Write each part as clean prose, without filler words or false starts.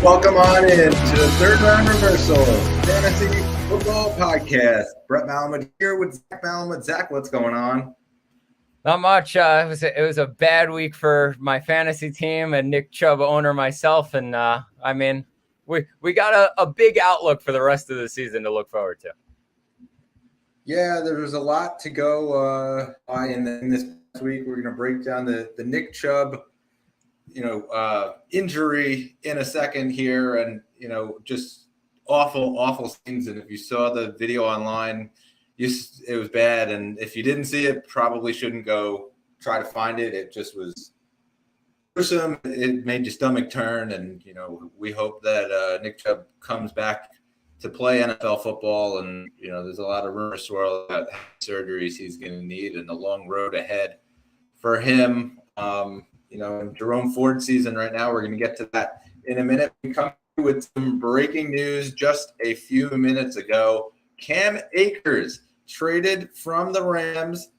Welcome on in to the third round reversal fantasy football podcast. Brett Malamud here with Zach Malamud. Zach, what's going on? Not much. It was a bad week for my fantasy team and Nick Chubb owner myself, and we got a big outlook for the rest of the season to look forward to. Yeah, there was a lot to go in this week. We're going to break down the Nick Chubb injury in a second here, and just awful scenes. And if you saw the video online, it was bad. And if you didn't see it, probably shouldn't go try to find it. It just was gruesome. It made your stomach turn. And we hope that Nick Chubb comes back to play NFL football. And there's a lot of rumors swirling about surgeries he's going to need and the long road ahead for him. Jerome Ford season right now. We're going to get to that in a minute. We come with some breaking news just a few minutes ago. Cam Akers traded from the Rams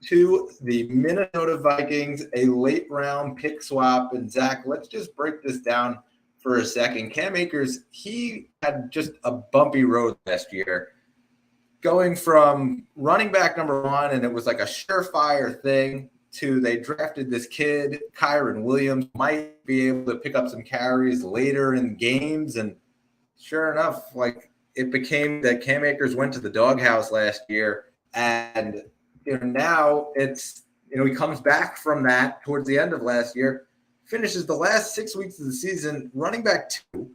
to the Minnesota Vikings, a late round pick swap. And Zach, let's just break this down for a second. Cam Akers, he had just a bumpy road last year, going from running back number one, and it was like a surefire thing, to they drafted this kid, Kyron Williams, might be able to pick up some carries later in games. And sure enough, it became that Cam Akers went to the doghouse last year. And now it's, he comes back from that towards the end of last year, finishes the last 6 weeks of the season running back 2,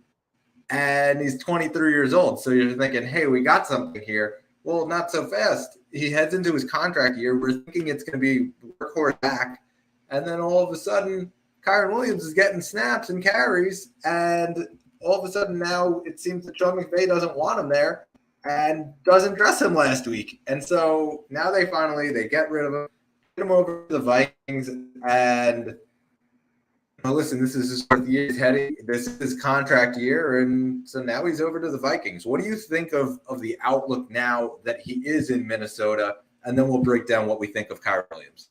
and he's 23 years old. So you're thinking, hey, we got something here. Well, not so fast. He heads into his contract year. We're thinking it's going to be workhorse back. And then all of a sudden, Kyron Williams is getting snaps and carries. And all of a sudden now it seems that Sean McVay doesn't want him there and doesn't dress him last week. And so now they get rid of him, get him over to the Vikings. And listen, this is his fourth year. He's heading. This is his contract year, and so now he's over to the Vikings. What do you think of the outlook now that he is in Minnesota? And then we'll break down what we think of Kyron Williams.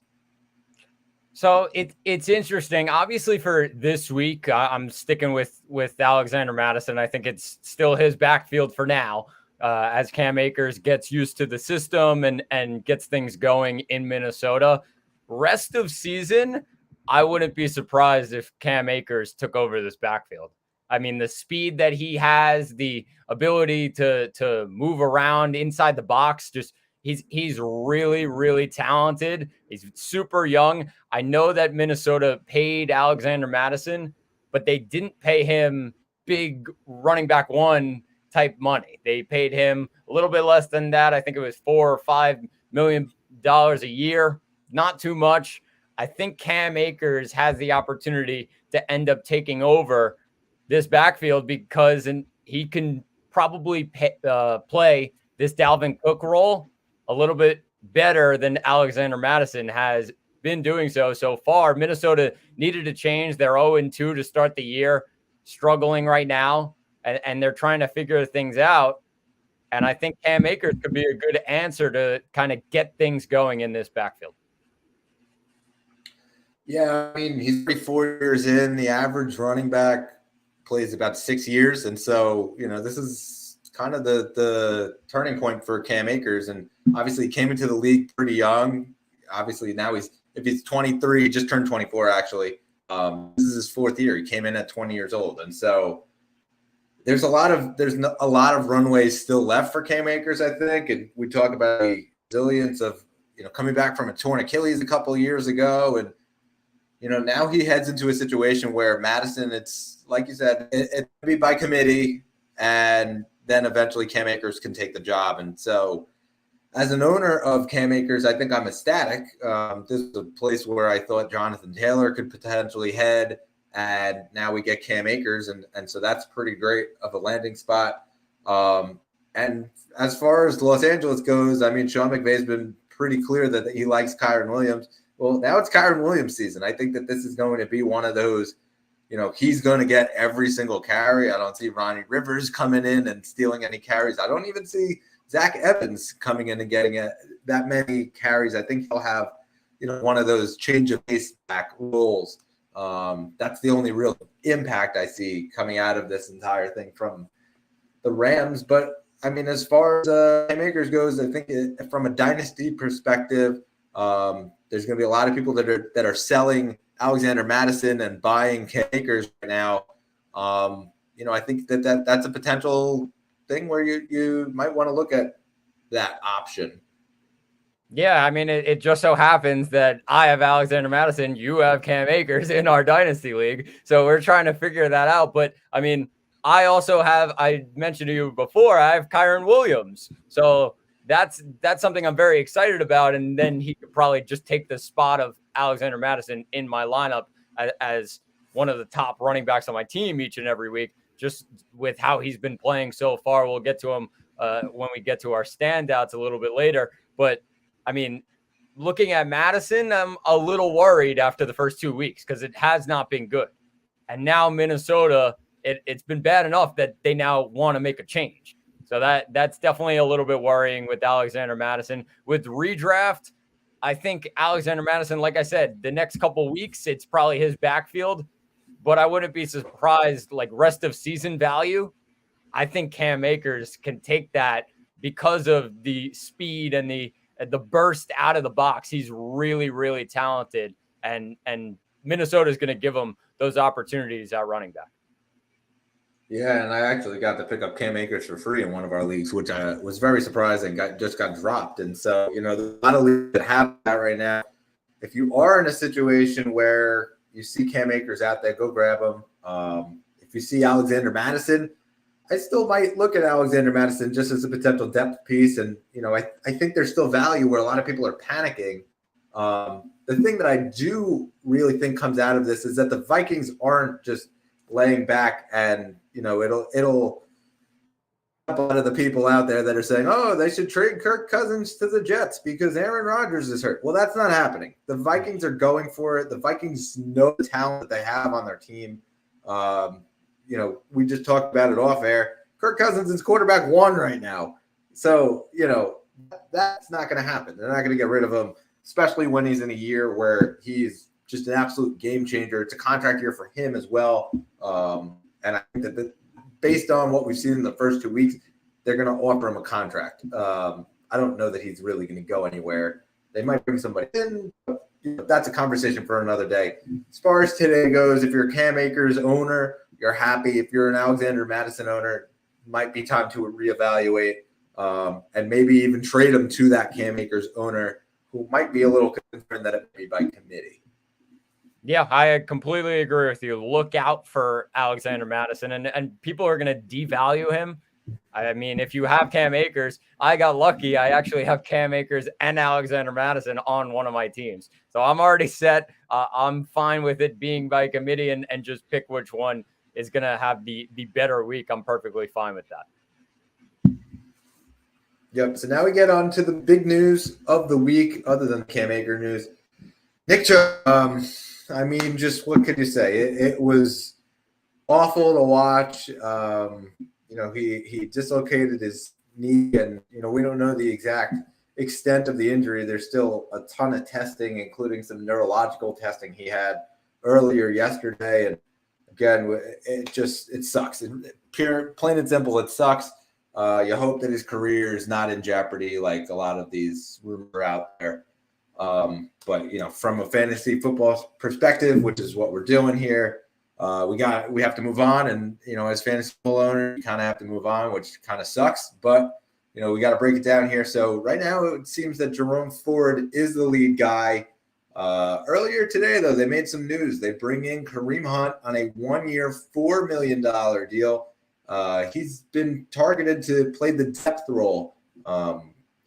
So it's interesting. Obviously, for this week, I'm sticking with Alexander Mattison. I think it's still his backfield for now, as Cam Akers gets used to the system and gets things going in Minnesota. Rest of season, I wouldn't be surprised if Cam Akers took over this backfield. I mean, the speed that he has, the ability to move around inside the box, he's really, really talented. He's super young. I know that Minnesota paid Alexander Mattison, but they didn't pay him big running back one type money. They paid him a little bit less than that. I think it was $4 or $5 million a year. Not too much. I think Cam Akers has the opportunity to end up taking over this backfield because he can probably play this Dalvin Cook role a little bit better than Alexander Mattison has been doing so far. Minnesota needed a change. They're 0-2 to start the year, struggling right now, and they're trying to figure things out. And I think Cam Akers could be a good answer to kind of get things going in this backfield. Yeah, I mean, he's 34 years in. The average running back plays about 6 years. And so, this is kind of the turning point for Cam Akers. And obviously he came into the league pretty young. Obviously now if he's 23, he just turned 24 actually. This is his fourth year. He came in at 20 years old. And so there's a lot of runways still left for Cam Akers, I think. And we talk about the resilience of, coming back from a torn Achilles a couple of years ago. And now he heads into a situation where Mattison, it's like you said, it be by committee, and then eventually Cam Akers can take the job. And so as an owner of Cam Akers, I think I'm ecstatic. This is a place where I thought Jonathan Taylor could potentially head, and now we get Cam Akers, and so that's pretty great of a landing spot. And as far as Los Angeles goes, I mean, Sean McVay's been pretty clear that he likes Kyron Williams. Well, now it's Kyron Williams season. I think that this is going to be one of those, he's going to get every single carry. I don't see Ronnie Rivers coming in and stealing any carries. I don't even see Zach Evans coming in and getting that many carries. I think he'll have, one of those change of pace back roles That's the only real impact I see coming out of this entire thing from the Rams. But I mean, as far as playmakers goes, I think from a dynasty perspective, there's going to be a lot of people that are selling Alexander Mattison and buying playmakers right now. I think that's a potential thing where you might want to look at that option. Yeah, I mean, it just so happens that I have Alexander Mattison, you have Cam Akers in our dynasty league, so we're trying to figure that out. But I mean, I mentioned to you before, I have Kyron Williams, so that's something I'm very excited about. And then he could probably just take the spot of Alexander Mattison in my lineup as one of the top running backs on my team each and every week, just with how he's been playing so far. We'll get to him when we get to our standouts a little bit later. But I mean, looking at Madison, I'm a little worried after the first 2 weeks because it has not been good. And now Minnesota, it's been bad enough that they now want to make a change. So that's definitely a little bit worrying with Alexander Mattison. With redraft, I think Alexander Mattison, like I said, the next couple of weeks, it's probably his backfield. But I wouldn't be surprised, like rest of season value, I think Cam Akers can take that because of the speed and the burst out of the box. He's really, really talented, and Minnesota is going to give him those opportunities at running back. Yeah, and I actually got to pick up Cam Akers for free in one of our leagues, which was very surprising. Just got dropped, and so there's a lot of leagues that have that right now. If you are in a situation where you see Cam Akers out there, go grab him. If you see Alexander Mattison, I still might look at Alexander Mattison just as a potential depth piece. And, I think there's still value where a lot of people are panicking. The thing that I do really think comes out of this is that the Vikings aren't just laying back and, it'll a lot of the people out there that are saying, oh, they should trade Kirk Cousins to the Jets because Aaron Rodgers is hurt. Well, that's not happening. The Vikings are going for it. The Vikings know the talent that they have on their team. We just talked about it off air. Kirk Cousins is quarterback 1 right now. So, that's not going to happen. They're not going to get rid of him, especially when he's in a year where he's just an absolute game changer. It's a contract year for him as well. And I think that based on what we've seen in the first 2 weeks, they're going to offer him a contract. I don't know that he's really going to go anywhere. They might bring somebody in. That's a conversation for another day. As far as today goes, if you're a Cam Akers owner, you're happy. If you're an Alexander Mattison owner, it might be time to reevaluate and maybe even trade him to that Cam Akers owner who might be a little concerned that it may be by committee. Yeah, I completely agree with you. Look out for Alexander Mattison, and people are going to devalue him. I mean, if you have Cam Akers, I got lucky. I actually have Cam Akers and Alexander Mattison on one of my teams. So I'm already set. I'm fine with it being by committee and just pick which one is going to have the better week. I'm perfectly fine with that. Yep. So now we get on to the big news of the week, other than Cam Akers news. Nick Chubb, just what could you say? It was awful to watch. He dislocated his knee, and we don't know the exact extent of the injury. There's still a ton of testing, including some neurological testing he had earlier yesterday. And again, it sucks. Plain and simple, it sucks. You hope that his career is not in jeopardy, like a lot of these rumors are out there. But from a fantasy football perspective, which is what we're doing here, we have to move on, and as fantasy football owner, you kind of have to move on, which kind of sucks. But we got to break it down here. So right now, it seems that Jerome Ford is the lead guy. Earlier today, though, they made some news. They bring in Kareem Hunt on a 1-year, $4 million deal. He's been targeted to play the depth role.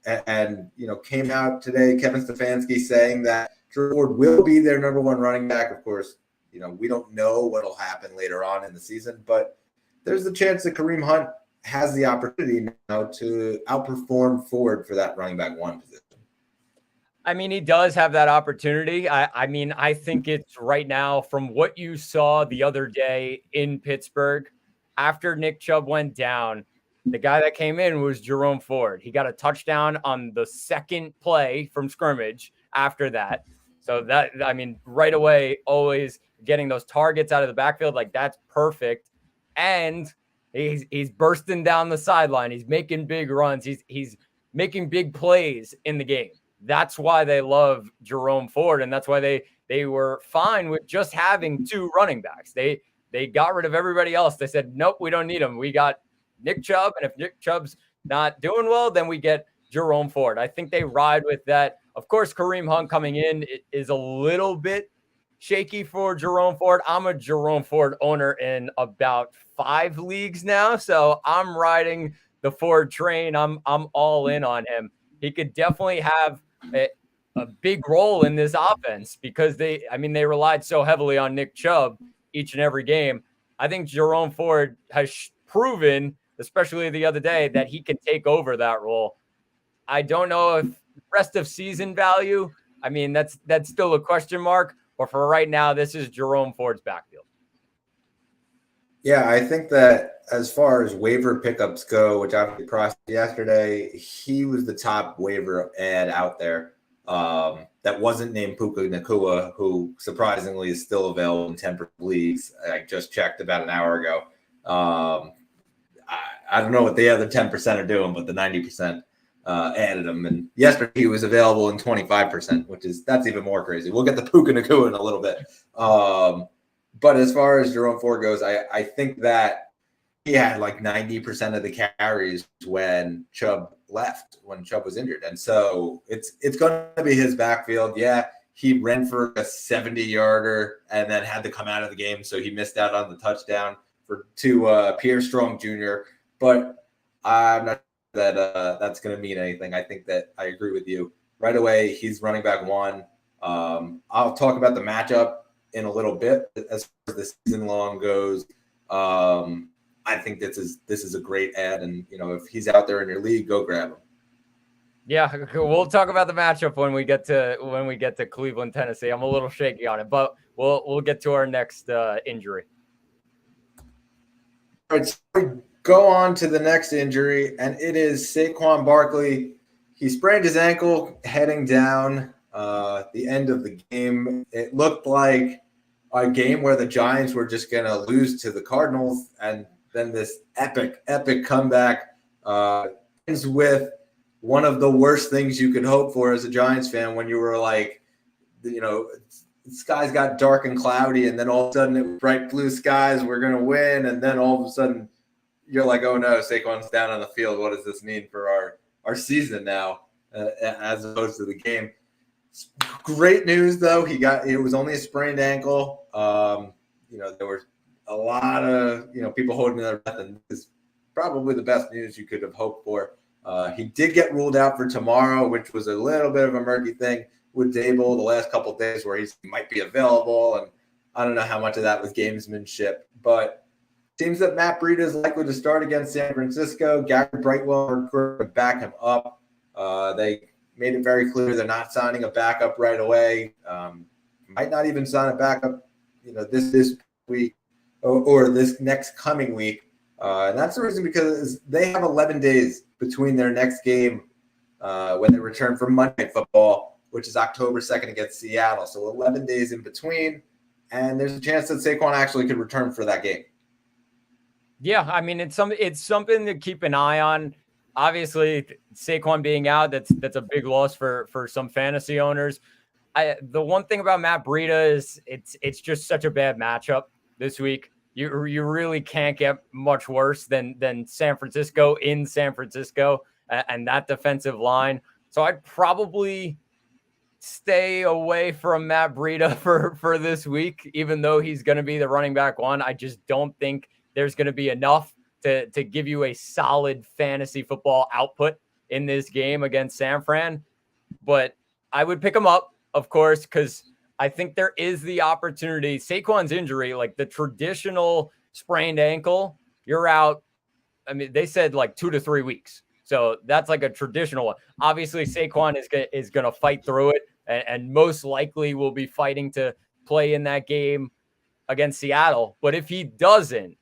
And came out today, Kevin Stefanski saying that Jerome Ford will be their number 1 running back. Of course, we don't know what will happen later on in the season, but there's the chance that Kareem Hunt has the opportunity now to outperform Ford for that running back 1 position. I mean, he does have that opportunity. I think it's right now from what you saw the other day in Pittsburgh after Nick Chubb went down. The guy that came in was Jerome Ford. He got a touchdown on the second play from scrimmage after that. So right away, always getting those targets out of the backfield. Like, that's perfect. And he's bursting down the sideline. He's making big runs. He's making big plays in the game. That's why they love Jerome Ford, and that's why they were fine with just having 2 running backs. They got rid of everybody else. They said, nope, we don't need him. We got Nick Chubb, and if Nick Chubb's not doing well, then we get Jerome Ford. I think they ride with that. Of course, Kareem Hunt coming in is a little bit shaky for Jerome Ford. I'm a Jerome Ford owner in about 5 leagues now, so I'm riding the Ford train. I'm all in on him. He could definitely have a big role in this offense because they relied so heavily on Nick Chubb each and every game. I think Jerome Ford has proven, especially the other day, that he can take over that role. I don't know if rest of season value, that's still a question mark, but for right now, this is Jerome Ford's backfield. Yeah, I think that as far as waiver pickups go, which I processed yesterday, he was the top waiver ad out there. That wasn't named Puka Nacua, who surprisingly is still available in 10% leagues. I just checked about an hour ago. I don't know what the other 10% are doing, but the 90% added him. And yesterday he was available in 25%, that's even more crazy. We'll get the Puka Nacua in a little bit. But as far as Jerome Ford goes, I think that he had like 90% of the carries when Chubb left, when Chubb was injured. And so it's going to be his backfield. Yeah, he ran for a 70-yarder and then had to come out of the game, so he missed out on the touchdown to Pierre Strong Jr. But I'm not sure that that's going to mean anything. I think that I agree with you. Right away, he's running back 1. I'll talk about the matchup in a little bit as far as the season long goes. I think this is a great ad, and if he's out there in your league, go grab him. Yeah, we'll talk about the matchup when we get to Cleveland, Tennessee. I'm a little shaky on it, but we'll get to our next injury. All right, so we go on to the next injury, and it is Saquon Barkley. He sprained his ankle heading down the end of the game. It looked like a game where the Giants were just going to lose to the Cardinals, and then this epic comeback ends with one of the worst things you could hope for as a Giants fan, when you were like, the skies got dark and cloudy, and then all of a sudden it was bright blue skies, we're going to win, and then all of a sudden you're like, oh no, Saquon's down on the field. What does this mean for our season now, as opposed to the game? Great news, though. It was only a sprained ankle. There were a lot of people holding their breath, and this is probably the best news you could have hoped for. He did get ruled out for tomorrow, which was a little bit of a murky thing with Dable the last couple of days, where he might be available, and I don't know how much of that was gamesmanship. But it seems that Matt Breida is likely to start against San Francisco. Gary Brightwell will back him up. They made it very clear they're not signing a backup right away. Might not even sign a backup, this week or this next coming week. And that's the reason, because they have 11 days between their next game when they return from Monday Night Football, which is October 2nd against Seattle. So 11 days in between, and there's a chance that Saquon actually could return for that game. Yeah, it's something to keep an eye on. Obviously, Saquon being out, that's a big loss for some fantasy owners. The one thing about Matt Breida is it's just such a bad matchup this week. You really can't get much worse than San Francisco in San Francisco and that defensive line. So I'd probably stay away from Matt Breida for this week, even though he's going to be the running back 1. I just don't think there's going to be enough to give you a solid fantasy football output in this game against San Fran. But I would pick him up, of course, because I think there is the opportunity. Saquon's injury, like the traditional sprained ankle, you're out. They said like 2 to 3 weeks. So that's like a traditional one. Obviously, Saquon is going to fight through it and most likely will be fighting to play in that game against Seattle. But if he doesn't,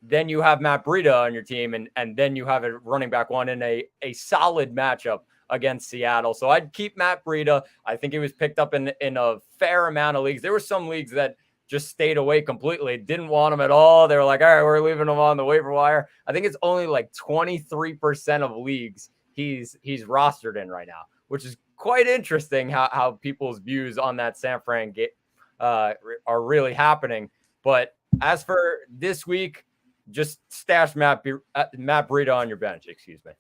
then you have Matt Breida on your team, and then you have a running back 1 in a solid matchup against Seattle. So I'd keep Matt Breida. I think he was picked up in a fair amount of leagues. There were some leagues that just stayed away completely, didn't want him at all. They were like, all right, we're leaving him on the waiver wire. I think it's only like 23% of leagues he's rostered in right now, which is quite interesting how people's views on that San Fran game are really happening. But as for this week, just stash Matt Breida on your bench, excuse me.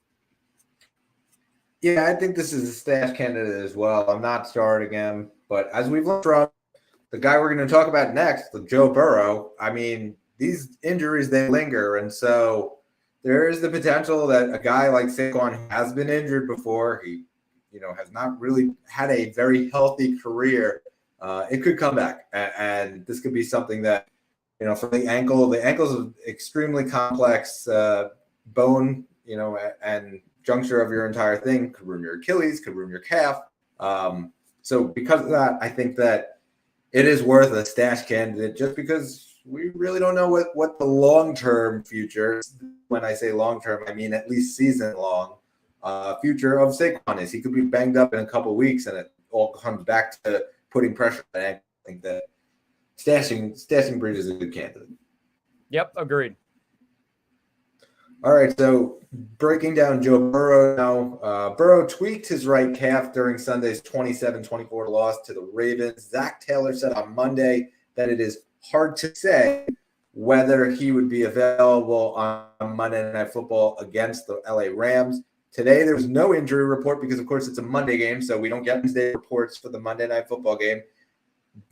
Yeah, I think this is a stash candidate as well. I'm not starting him, but as we've learned from the guy we're going to talk about next, Joe Burrow, I mean, these injuries, they linger. And so there is the potential that a guy like Saquon has been injured before. He, has not really had a very healthy career. It could come back. And this could be something that, for the ankle's an extremely complex bone, and juncture of your entire thing. Could ruin your Achilles, could ruin your calf. So because of that, I think that it is worth a stash candidate just because we really don't know what the long-term future, when I say long-term, I mean at least season-long future of Saquon is. He could be banged up in a couple of weeks and it all comes back to putting pressure on him. I think that stashing Breida is a good candidate. Yep, agreed. All right, so breaking down Joe Burrow now. Burrow tweaked his right calf during Sunday's 27-24 loss to the Ravens. Zach Taylor said on Monday that it is hard to say whether he would be available on Monday Night Football against the LA Rams. Today, there was no injury report because, of course, it's a Monday game, so we don't get Wednesday reports for the Monday Night Football game.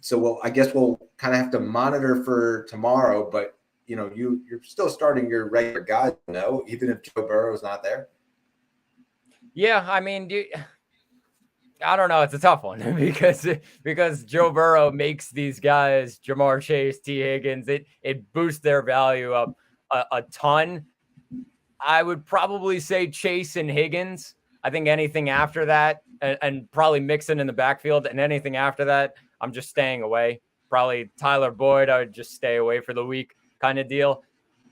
So I guess we'll kind of have to monitor for tomorrow, but you're still starting your regular guys, even if Joe Burrow is not there. Yeah, I mean, I don't know. It's a tough one because Joe Burrow makes these guys, Jamar Chase, T. Higgins, it boosts their value up a ton. I would probably say Chase and Higgins. I think anything after that, and probably Mixon in the backfield, and anything after that, I'm just staying away. Probably Tyler Boyd, I would just stay away for the week kind of deal.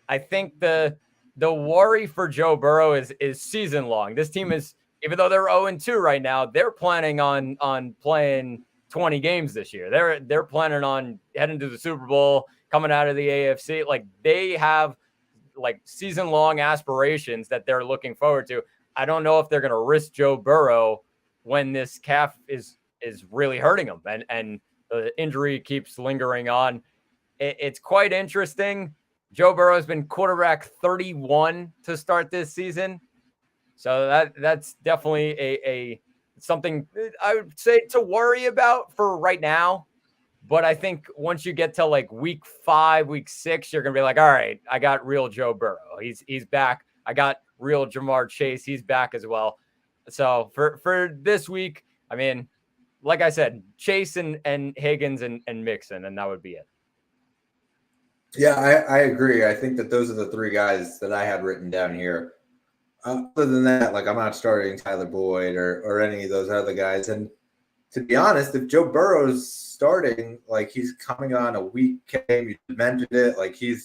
I think the worry for Joe Burrow is season long. This team is, even though they're 0-2 right now, they're planning on playing 20 games this year. They're planning on heading to the Super Bowl, coming out of the AFC. Like, they have like season long aspirations that they're looking forward to. I don't know if they're going to risk Joe Burrow when this calf is really hurting him and the injury keeps lingering on. It's quite interesting. Joe Burrow has been quarterback 31 to start this season. So that's definitely a something I would say to worry about for right now. But I think once you get to like week 5, week 6, you're going to be like, all right, I got real Joe Burrow. He's back. I got real Jamar Chase. He's back as well. So for this week, I mean, like I said, Chase and Higgins and Mixon, and that would be it. Yeah, I agree. I think that those are the 3 guys that I had written down here. Other than that, like, I'm not starting Tyler Boyd or any of those other guys. And to be honest, if Joe Burrow's starting, like, he's coming on a weak game, you mentioned it, like he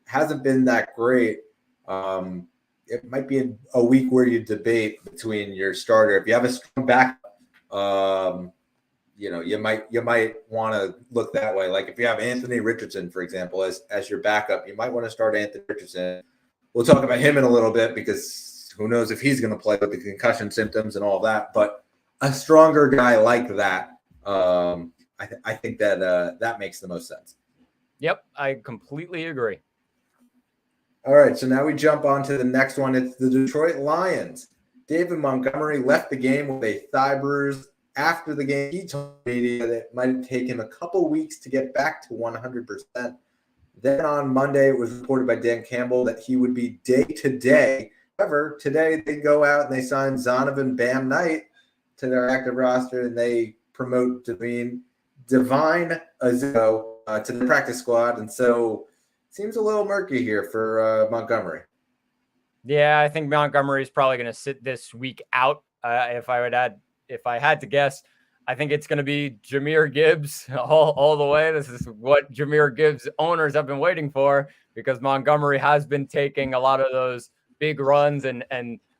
hasn't been that great. It might be a week where you debate between your starter. If you have a strong backup, you might want to look that way. Like if you have Anthony Richardson, for example, as your backup, you might want to start Anthony Richardson. We'll talk about him in a little bit because who knows if he's going to play with the concussion symptoms and all that. But a stronger guy like that, I think that makes the most sense. Yep, I completely agree. All right, so now we jump on to the next one. It's the Detroit Lions. David Montgomery left the game with a thigh bruise. After the game, he told media that it might take him a couple weeks to get back to 100%. Then on Monday, it was reported by Dan Campbell that he would be day-to-day. However, today they go out and they sign Zonovan Bam Knight to their active roster, and they promote Divine Azzo to the practice squad. And so it seems a little murky here for Montgomery. Yeah, I think Montgomery is probably going to sit this week out. If I had to guess, I think it's going to be Jahmyr Gibbs all the way. This is what Jahmyr Gibbs owners have been waiting for because Montgomery has been taking a lot of those big runs and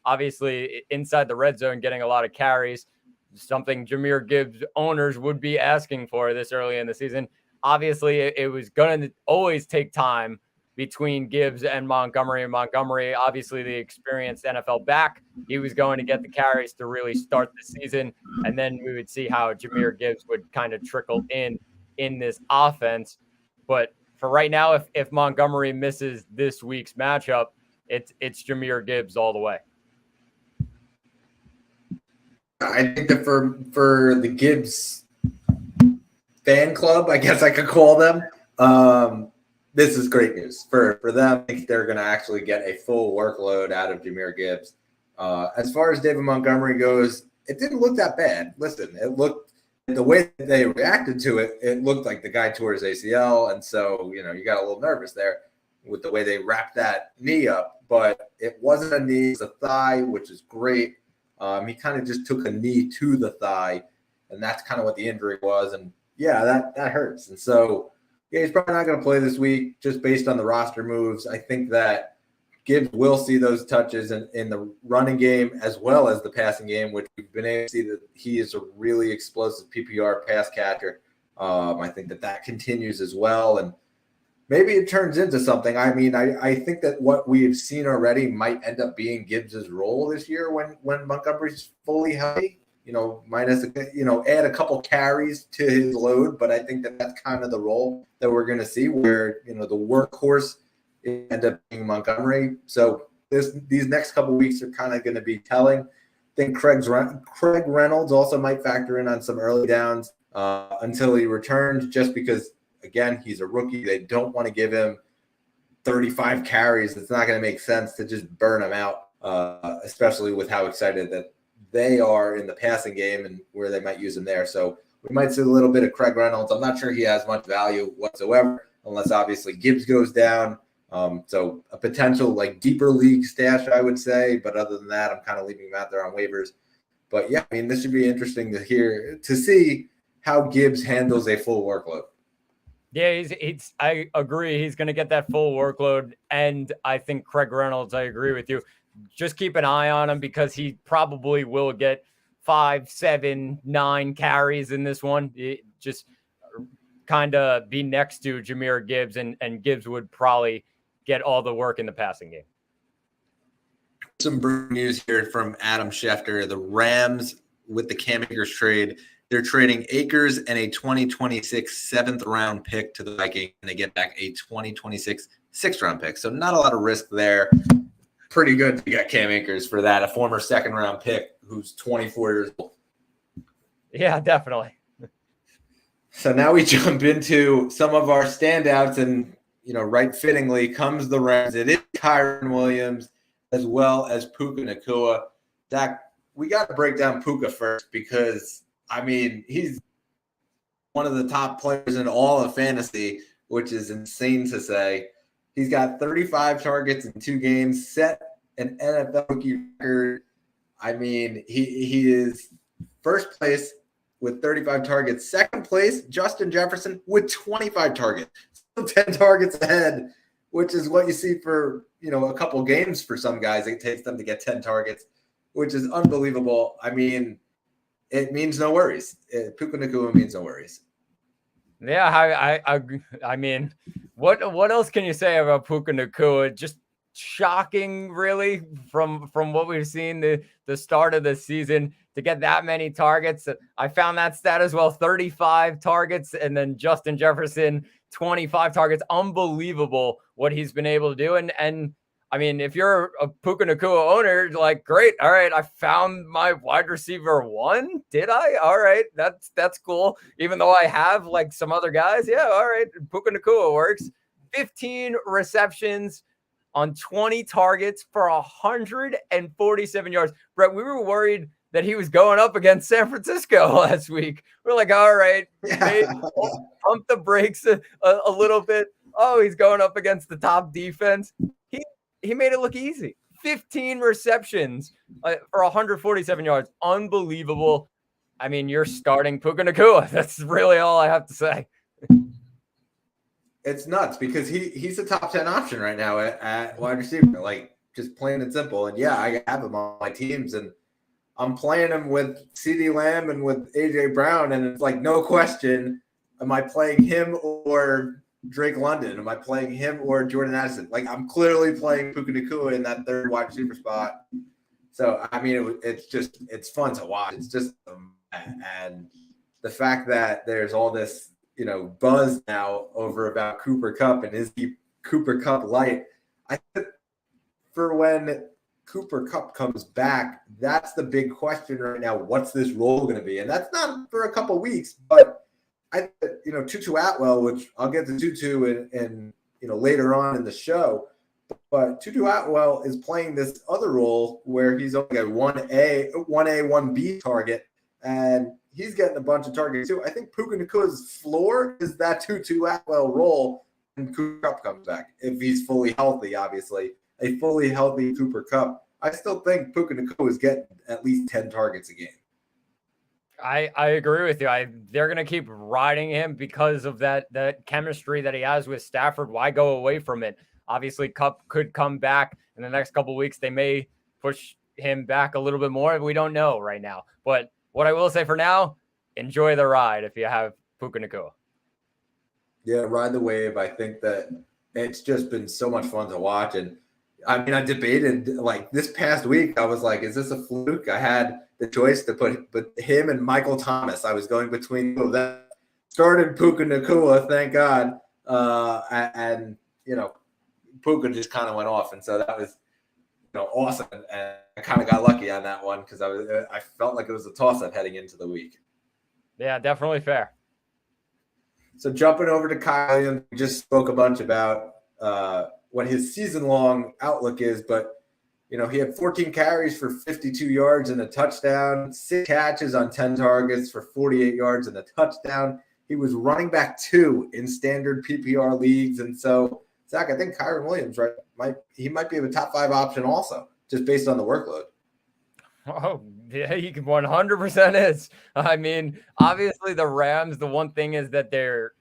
obviously inside the red zone getting a lot of carries, something Jahmyr Gibbs owners would be asking for this early in the season. obviously it was going to always take time between Gibbs and Montgomery. And Montgomery, obviously the experienced NFL back, he was going to get the carries to really start the season. And then we would see how Jahmyr Gibbs would kind of trickle in this offense. But for right now, if Montgomery misses this week's matchup, it's Jahmyr Gibbs all the way. I think that for the Gibbs fan club, I guess I could call them, this is great news for them. I think they're going to actually get a full workload out of Jahmyr Gibbs. As far as David Montgomery goes, it didn't look that bad. Listen, it looked the way that they reacted to it. It looked like the guy tore his ACL, and so you got a little nervous there with the way they wrapped that knee up. But it wasn't a knee; it's a thigh, which is great. He kind of just took a knee to the thigh, and that's kind of what the injury was. And yeah, that hurts. And so, yeah, he's probably not going to play this week just based on the roster moves. I think that Gibbs will see those touches in the running game as well as the passing game, which we've been able to see that he is a really explosive PPR pass catcher. I think that continues as well. And maybe it turns into something. I mean, I think that what we've seen already might end up being Gibbs's role this year when Montgomery's fully healthy. Minus add a couple carries to his load, but I think that's kind of the role that we're going to see, where the workhorse end up being Montgomery. So these next couple weeks are kind of going to be telling. I think Craig Reynolds also might factor in on some early downs until he returns, just because, again, he's a rookie. They don't want to give him 35 carries. It's not going to make sense to just burn him out, especially with how excited that they are in the passing game and where they might use him there. So we might see a little bit of Craig Reynolds. I'm not sure he has much value whatsoever, unless obviously Gibbs goes down. So a potential deeper league stash, I would say. But other than that, I'm kind of leaving him out there on waivers. But yeah, I mean, this should be interesting to see how Gibbs handles a full workload. Yeah, I agree. He's going to get that full workload. And I think Craig Reynolds, I agree with you. Just keep an eye on him because he probably will get 5, 7, 9 carries in this one. Just kind of be next to Jahmyr Gibbs, and Gibbs would probably get all the work in the passing game. Some breaking news here from Adam Schefter. The Rams, with the Cam Akers trade, they're trading Akers and a 2026 7th-round pick to the Vikings, and they get back a 2026 6th-round pick. So not a lot of risk there. Pretty good to get Cam Akers for that, a former 2nd-round pick who's 24 years old. Yeah, definitely. So now we jump into some of our standouts, and right fittingly comes the Rams. It is Kyren Williams as well as Puka Nacua. Zach, we got to break down Puka first because, I mean, he's one of the top players in all of fantasy, which is insane to say. He's got 35 targets in 2 games, set an NFL rookie record. I mean, he is first place with 35 targets. Second place, Justin Jefferson with 25 targets. Still 10 targets ahead, which is what you see for, a couple games for some guys. It takes them to get 10 targets, which is unbelievable. I mean, it means no worries. Puka Nacua means no worries. Yeah, I mean, what else can you say about Puka Nacua? Just shocking, really, from what we've seen the start of the season to get that many targets. I found that stat as well, 35 targets, and then Justin Jefferson, 25 targets. Unbelievable what he's been able to do. And I mean, if you're a Puka Nacua owner, great. All right, I found my wide receiver 1. Did I? All right, that's cool. Even though I have some other guys, yeah, all right. Puka Nacua works. 15 receptions on 20 targets for 147 yards. Brett, we were worried that he was going up against San Francisco last week. We're like, all right, pump the brakes a little bit. Oh, he's going up against the top defense. He made it look easy. 15 receptions for 147 yards. Unbelievable. I mean, you're starting Puka Nacua. That's really all I have to say. It's nuts because he's a top 10 option right now at wide receiver, just plain and simple. And yeah, I have him on my teams, and I'm playing him with CeeDee Lamb and with AJ Brown, and it's no question am I playing him or Drake London? Am I playing him or Jordan Addison? Like, I'm clearly playing Puka Nacua in that third wide receiver spot. So, I mean, it's fun to watch. It's just, and the fact that there's all this, buzz now over about Cooper Kupp and is he Cooper Kupp light? I think for when Cooper Kupp comes back, that's the big question right now. What's this role going to be? And that's not for a couple of weeks, but Tutu Atwell, which I'll get to Tutu and later on in the show, but Tutu Atwell is playing this other role where he's only a 1A, 1B target, and he's getting a bunch of targets too. I think Puka Nacua's floor is that Tutu Atwell role when Cooper Kupp comes back. If he's fully healthy, obviously. A fully healthy Cooper Kupp, I still think Puka Nacua is getting at least 10 targets a game. I agree with you. They're going to keep riding him because of that chemistry that he has with Stafford. Why go away from it? Obviously, Kupp could come back in the next couple of weeks. They may push him back a little bit more. We don't know right now. But what I will say for now, enjoy the ride if you have Puka Nacua. Yeah, ride the wave. I think that it's just been so much fun to watch. And I mean, I debated like this past week. I was like, is this a fluke? I had the choice to put him and Michael Thomas. I was going between them. Started Puka Nacua, thank God. And Puka just kind of went off. And so that was, awesome. And I kind of got lucky on that one because I felt like it was a toss-up heading into the week. Yeah, definitely fair. So jumping over to Kyle Williams, we just spoke a bunch about what his season-long outlook is, but he had 14 carries for 52 yards and a touchdown, 6 catches on 10 targets for 48 yards and a touchdown. He was running back 2 in standard PPR leagues, and so Zach, I think Kyren Williams, right, might be a top 5 option also, just based on the workload. Oh, yeah, he 100% is. I mean, obviously the Rams, the one thing is that they're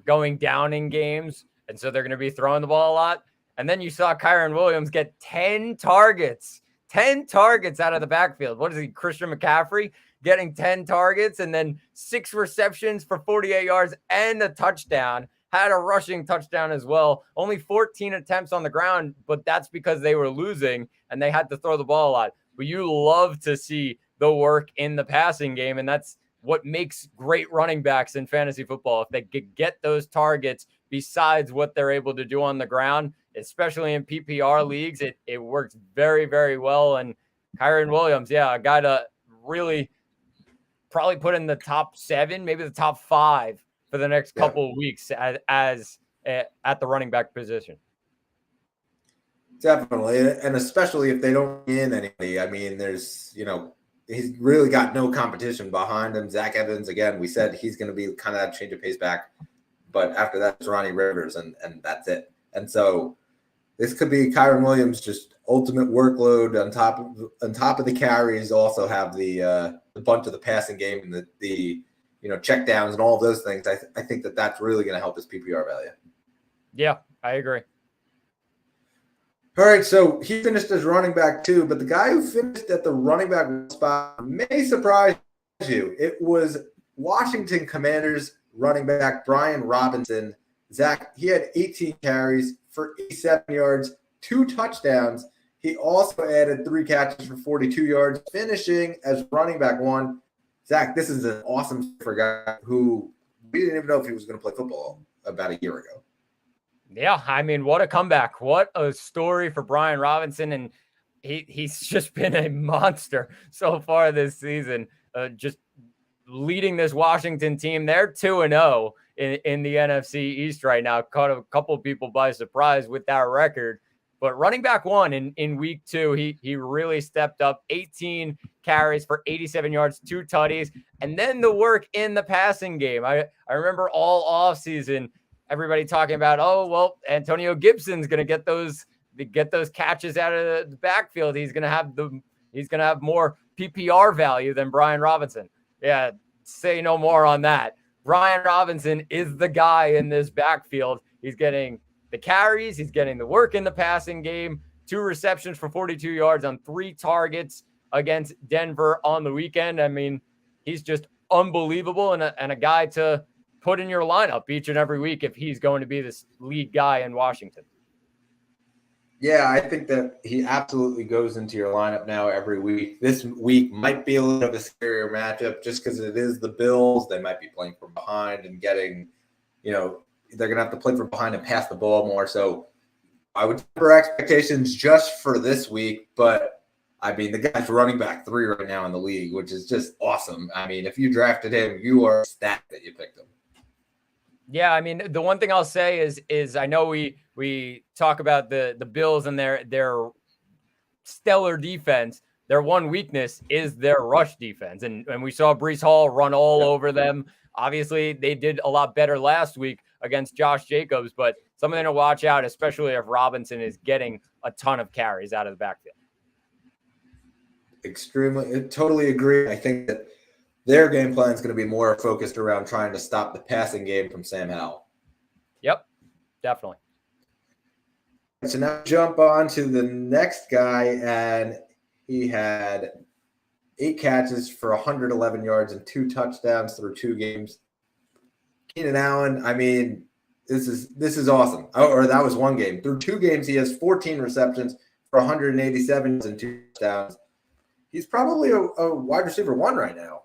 going down in games, and so they're going to be throwing the ball a lot. And then you saw Kyren Williams get 10 targets out of the backfield. What is he, Christian McCaffrey, getting 10 targets and then 6 receptions for 48 yards and a touchdown. Had a rushing touchdown as well. Only 14 attempts on the ground, but that's because they were losing and they had to throw the ball a lot. But you love to see the work in the passing game, and that's what makes great running backs in fantasy football. If they could get those targets besides what they're able to do on the ground, especially in PPR leagues, it works very, very well. And Kyren Williams, a guy to really probably put in the top 7, maybe the top 5 for the next couple of weeks as at the running back position. Definitely, and especially if they don't win anybody. I mean, there's, he's really got no competition behind him. Zach Evans, again, we said he's going to be kind of that change of pace back, but after that, it's Ronnie Rivers, and that's it. And so this could be Kyren Williams, just ultimate workload on top of the carries. Also have the bunch of the passing game and the check downs and all of those things. I think that's really going to help his PPR value. Yeah, I agree. All right, so he finished as running back 2, but the guy who finished at the running back spot may surprise you. It was Washington Commanders running back Brian Robinson. Zach, he had 18 carries for 87 yards, 2 touchdowns. He also added 3 catches for 42 yards, finishing as running back 1. Zach, this is an awesome for a guy who we didn't even know if he was going to play football about a year ago. Yeah, I mean, what a comeback. What a story for Brian Robinson. And he's just been a monster so far this season, just leading this Washington team. They're 2-0 in the NFC East right now. Caught a couple of people by surprise with that record. But running back 1 in week 2, he really stepped up. 18 carries for 87 yards, 2 tutties, and then the work in the passing game. I remember all offseason everybody talking about, oh, well, Antonio Gibson's going to get those catches out of the backfield. He's going to have more PPR value than Brian Robinson. Yeah, say no more on that. Brian Robinson is the guy in this backfield. He's getting the carries. He's getting the work in the passing game. 2 receptions for 42 yards on 3 targets against Denver on the weekend. I mean, he's just unbelievable and a guy to put in your lineup each and every week if he's going to be this lead guy in Washington. Yeah, I think that he absolutely goes into your lineup now every week. This week might be a little bit of a scarier matchup just because it is the Bills. They might be playing from behind and getting, they're going to have to play from behind and pass the ball more. So I would temper expectations just for this week. But, I mean, the guy's running back 3 right now in the league, which is just awesome. I mean, if you drafted him, you are ecstatic that you picked him. Yeah, I mean, the one thing I'll say is I know we talk about the Bills and their stellar defense. Their one weakness is their rush defense. And we saw Breece Hall run all over them. Obviously, they did a lot better last week against Josh Jacobs, but something to watch out, especially if Robinson is getting a ton of carries out of the backfield. Totally agree. I think that their game plan is going to be more focused around trying to stop the passing game from Sam Howell. Yep, definitely. So now jump on to the next guy, and he had 8 catches for 111 yards and 2 touchdowns through 2 games. Keenan Allen, I mean, this is awesome. Or that was 1 game. Through 2 games, he has 14 receptions for 187 and 2 touchdowns. He's probably a wide receiver 1 right now.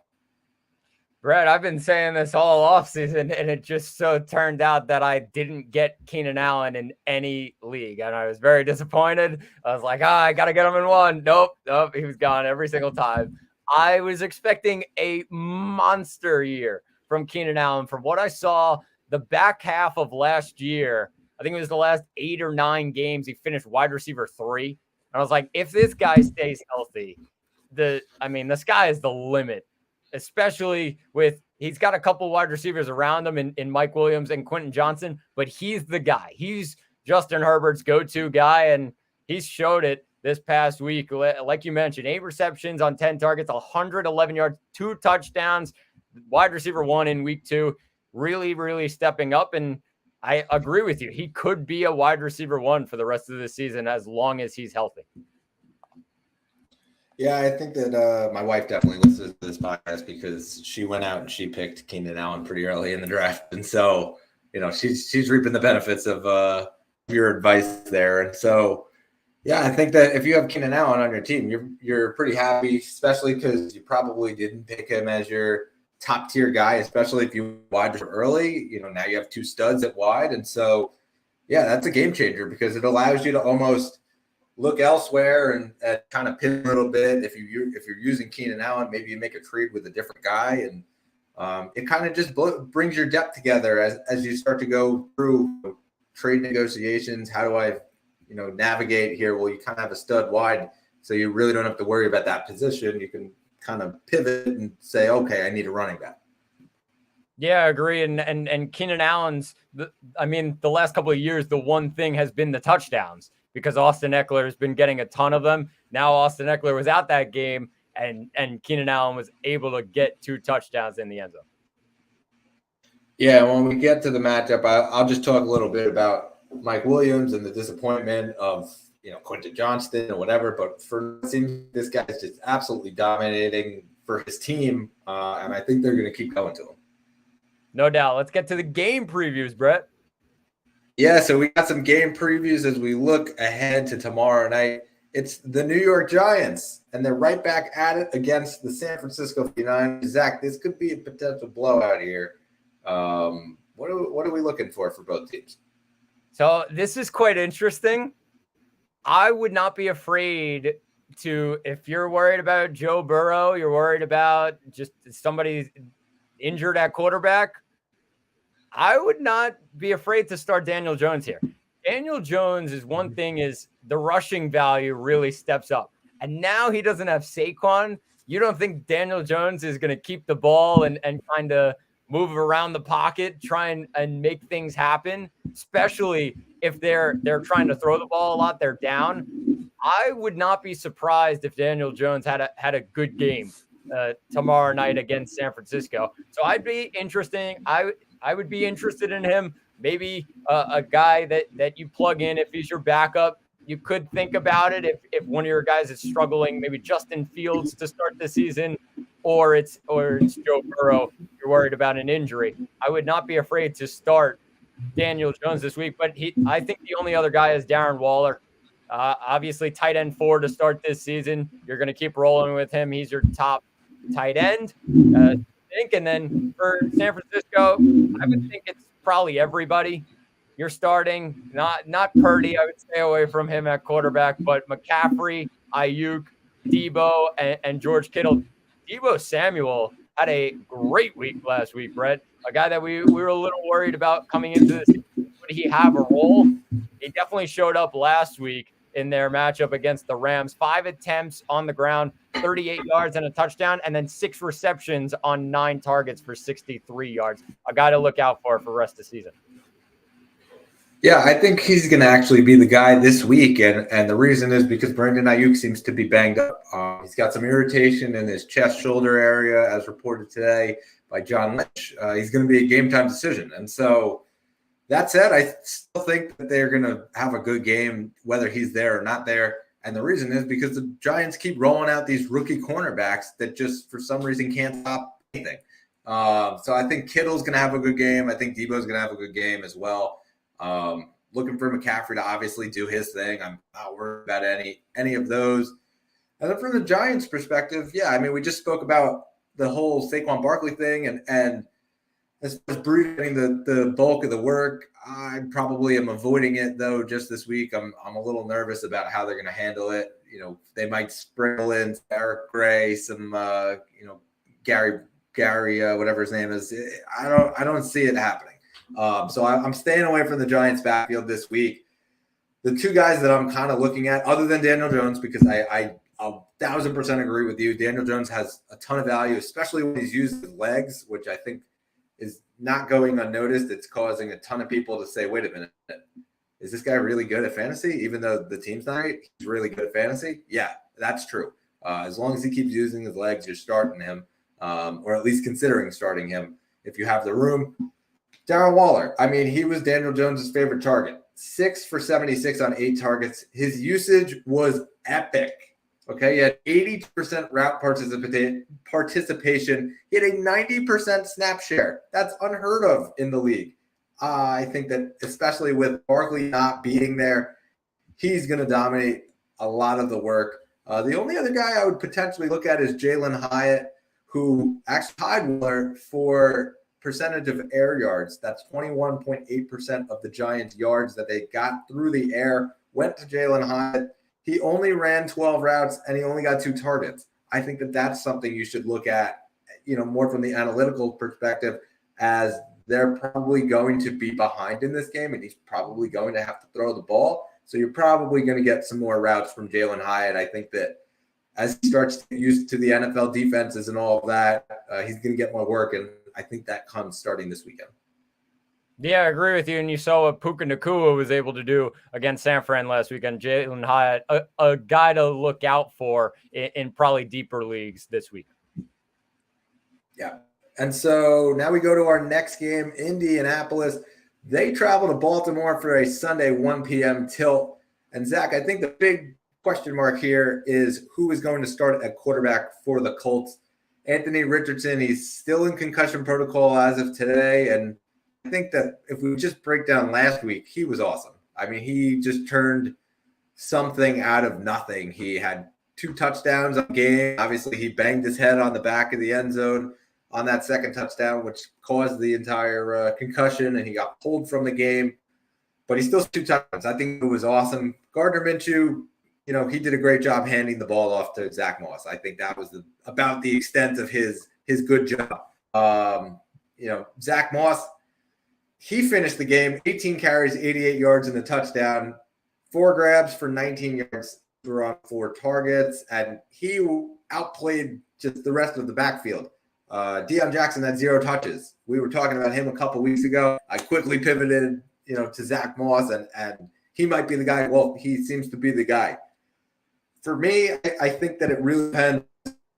Brett, I've been saying this all offseason, and it just so turned out that I didn't get Keenan Allen in any league, and I was very disappointed. I was like, I got to get him in 1. Nope, he was gone every single time. I was expecting a monster year from Keenan Allen. From what I saw, the back half of last year, I think it was the last 8 or 9 games, he finished wide receiver 3. And I was like, if this guy stays healthy, the sky is the limit. Especially with he's got a couple wide receivers around him in Mike Williams and Quentin Johnson, but he's the guy. He's Justin Herbert's go-to guy, and he's showed it this past week. Like you mentioned, 8 receptions on 10 targets, 111 yards, 2 touchdowns, wide receiver 1 in week 2. Really, really stepping up, and I agree with you. He could be a wide receiver 1 for the rest of the season as long as he's healthy. Yeah, I think that my wife definitely listens to this podcast because she went out and she picked Keenan Allen pretty early in the draft. And so, she's reaping the benefits of your advice there. And so, yeah, I think that if you have Keenan Allen on your team, you're pretty happy, especially because you probably didn't pick him as your top tier guy, especially if you wide early. Now you have 2 studs at wide. And so, yeah, that's a game changer because it allows you to almost look elsewhere and kind of pivot a little bit. If you're using Keenan Allen, maybe you make a trade with a different guy, and it kind of just brings your depth together as you start to go through trade negotiations. How do I, navigate here? Well, you kind of have a stud wide, so you really don't have to worry about that position. You can kind of pivot and say, okay, I need a running back. Yeah, I agree. And Keenan Allen's, the last couple of years, the one thing has been the touchdowns, because Austin Eckler has been getting a ton of them. Now Austin Eckler was out that game, and Keenan Allen was able to get 2 touchdowns in the end zone. Yeah, when we get to the matchup, I'll just talk a little bit about Mike Williams and the disappointment of Quentin Johnston or whatever. But for it seems this guy's just absolutely dominating for his team, and I think they're going to keep going to him. No doubt. Let's get to the game previews, Brett. Yeah, so we got some game previews as we look ahead to tomorrow night. It's the New York Giants, and they're right back at it against the San Francisco 49ers. Zach, this could be a potential blowout here. What are we looking for both teams? So this is quite interesting. I would not be afraid to, if you're worried about Joe Burrow, you're worried about just somebody injured at quarterback, I would not be afraid to start Daniel Jones here. Daniel Jones is one thing is the rushing value really steps up. And now he doesn't have Saquon. You don't think Daniel Jones is going to keep the ball and kind of move around the pocket, try and make things happen, especially if they're trying to throw the ball a lot, they're down. I would not be surprised if Daniel Jones had a good game tomorrow night against San Francisco. So I'd be interesting. I would be interested in him. Maybe a guy that you plug in if he's your backup. You could think about it if one of your guys is struggling, maybe Justin Fields to start the season, or it's Joe Burrow. You're you're worried about an injury. I would not be afraid to start Daniel Jones this week, but I think the only other guy is Darren Waller. Obviously, tight end 4 to start this season. You're going to keep rolling with him. He's your top tight end, I think. And then for San Francisco, I would think it's probably everybody you're starting. Not Purdy. I would stay away from him at quarterback, but McCaffrey, Ayuk, Debo, and George Kittle. Debo Samuel had a great week last week, Brett. A guy that we were a little worried about coming into this. Would he have a role? He definitely showed up last week in their matchup against the Rams. 5 attempts on the ground, 38 yards and a touchdown, and then 6 receptions on 9 targets for 63 yards. A guy to look out for the rest of the season. Yeah, I think he's going to actually be the guy this week, and the reason is because Brandon Ayuk seems to be banged up. He's got some irritation in his chest shoulder area, as reported today by John Lynch. He's going to be a game-time decision. And so that said, I still think that they're going to have a good game, whether he's there or not there. And the reason is because the Giants keep rolling out these rookie cornerbacks that just, for some reason, can't stop anything. So I think Kittle's going to have a good game. I think Debo's going to have a good game as well. Looking for McCaffrey to obviously do his thing. I'm not worried about any of those. And then from the Giants' perspective, yeah, I mean, we just spoke about the whole Saquon Barkley thing, and as far as Breida getting the bulk of the work, I probably am avoiding it though. Just this week, I'm a little nervous about how they're going to handle it. You know, they might sprinkle in Eric Gray, some Gary, whatever his name is. I don't see it happening. So I'm staying away from the Giants' backfield this week. The 2 guys that I'm kind of looking at, other than Daniel Jones, because I 1,000% agree with you. Daniel Jones has a ton of value, especially when he's used his legs, which I think is not going unnoticed. It's causing a ton of people to say, wait a minute, is this guy really good at fantasy? Even though the team's not right, he's really good at fantasy. Yeah, that's true. As long as he keeps using his legs, you're starting him, or at least considering starting him if you have the room. Darren Waller, I mean, he was Daniel Jones' favorite target. 6 for 76 on 8 targets. His usage was epic. Okay, he had 80% route participation. He had a 90% snap share. That's unheard of in the league. I think that especially with Barkley not being there, he's going to dominate a lot of the work. The only other guy I would potentially look at is Jalen Hyatt, who actually tied Waller for percentage of air yards. That's 21.8% of the Giants' yards that they got through the air went to Jalen Hyatt. He only ran 12 routes and he only got 2 targets. I think that that's something you should look at, more from the analytical perspective, as they're probably going to be behind in this game and he's probably going to have to throw the ball. So you're probably going to get some more routes from Jalen Hyatt. I think that as he starts to get used to the NFL defenses and all of that, he's going to get more work. And I think that comes starting this weekend. Yeah, I agree with you. And you saw what Puka Nacua was able to do against San Fran last weekend. Jalen Hyatt, a guy to look out for in probably deeper leagues this week. Yeah. And so now we go to our next game, Indianapolis. They travel to Baltimore for a Sunday 1 p.m. tilt. And Zach, I think the big question mark here is who is going to start at quarterback for the Colts. Anthony Richardson, he's still in concussion protocol as of today. And I think that if we just break down last week, he was awesome. I mean, he just turned something out of nothing. He had 2 touchdowns on the game. Obviously, he banged his head on the back of the end zone on that second touchdown, which caused the entire concussion, and he got pulled from the game. But he still 2 touchdowns. I think it was awesome. Gardner Minshew, he did a great job handing the ball off to Zach Moss. I think that was about the extent of his good job. Zach Moss, he finished the game, 18 carries, 88 yards and a touchdown, 4 grabs for 19 yards, were on 4 targets, and he outplayed just the rest of the backfield. Deion Jackson had 0 touches. We were talking about him a couple weeks ago. I quickly pivoted, to Zach Moss, and he might be the guy. Well, he seems to be the guy. For me, I think that it really depends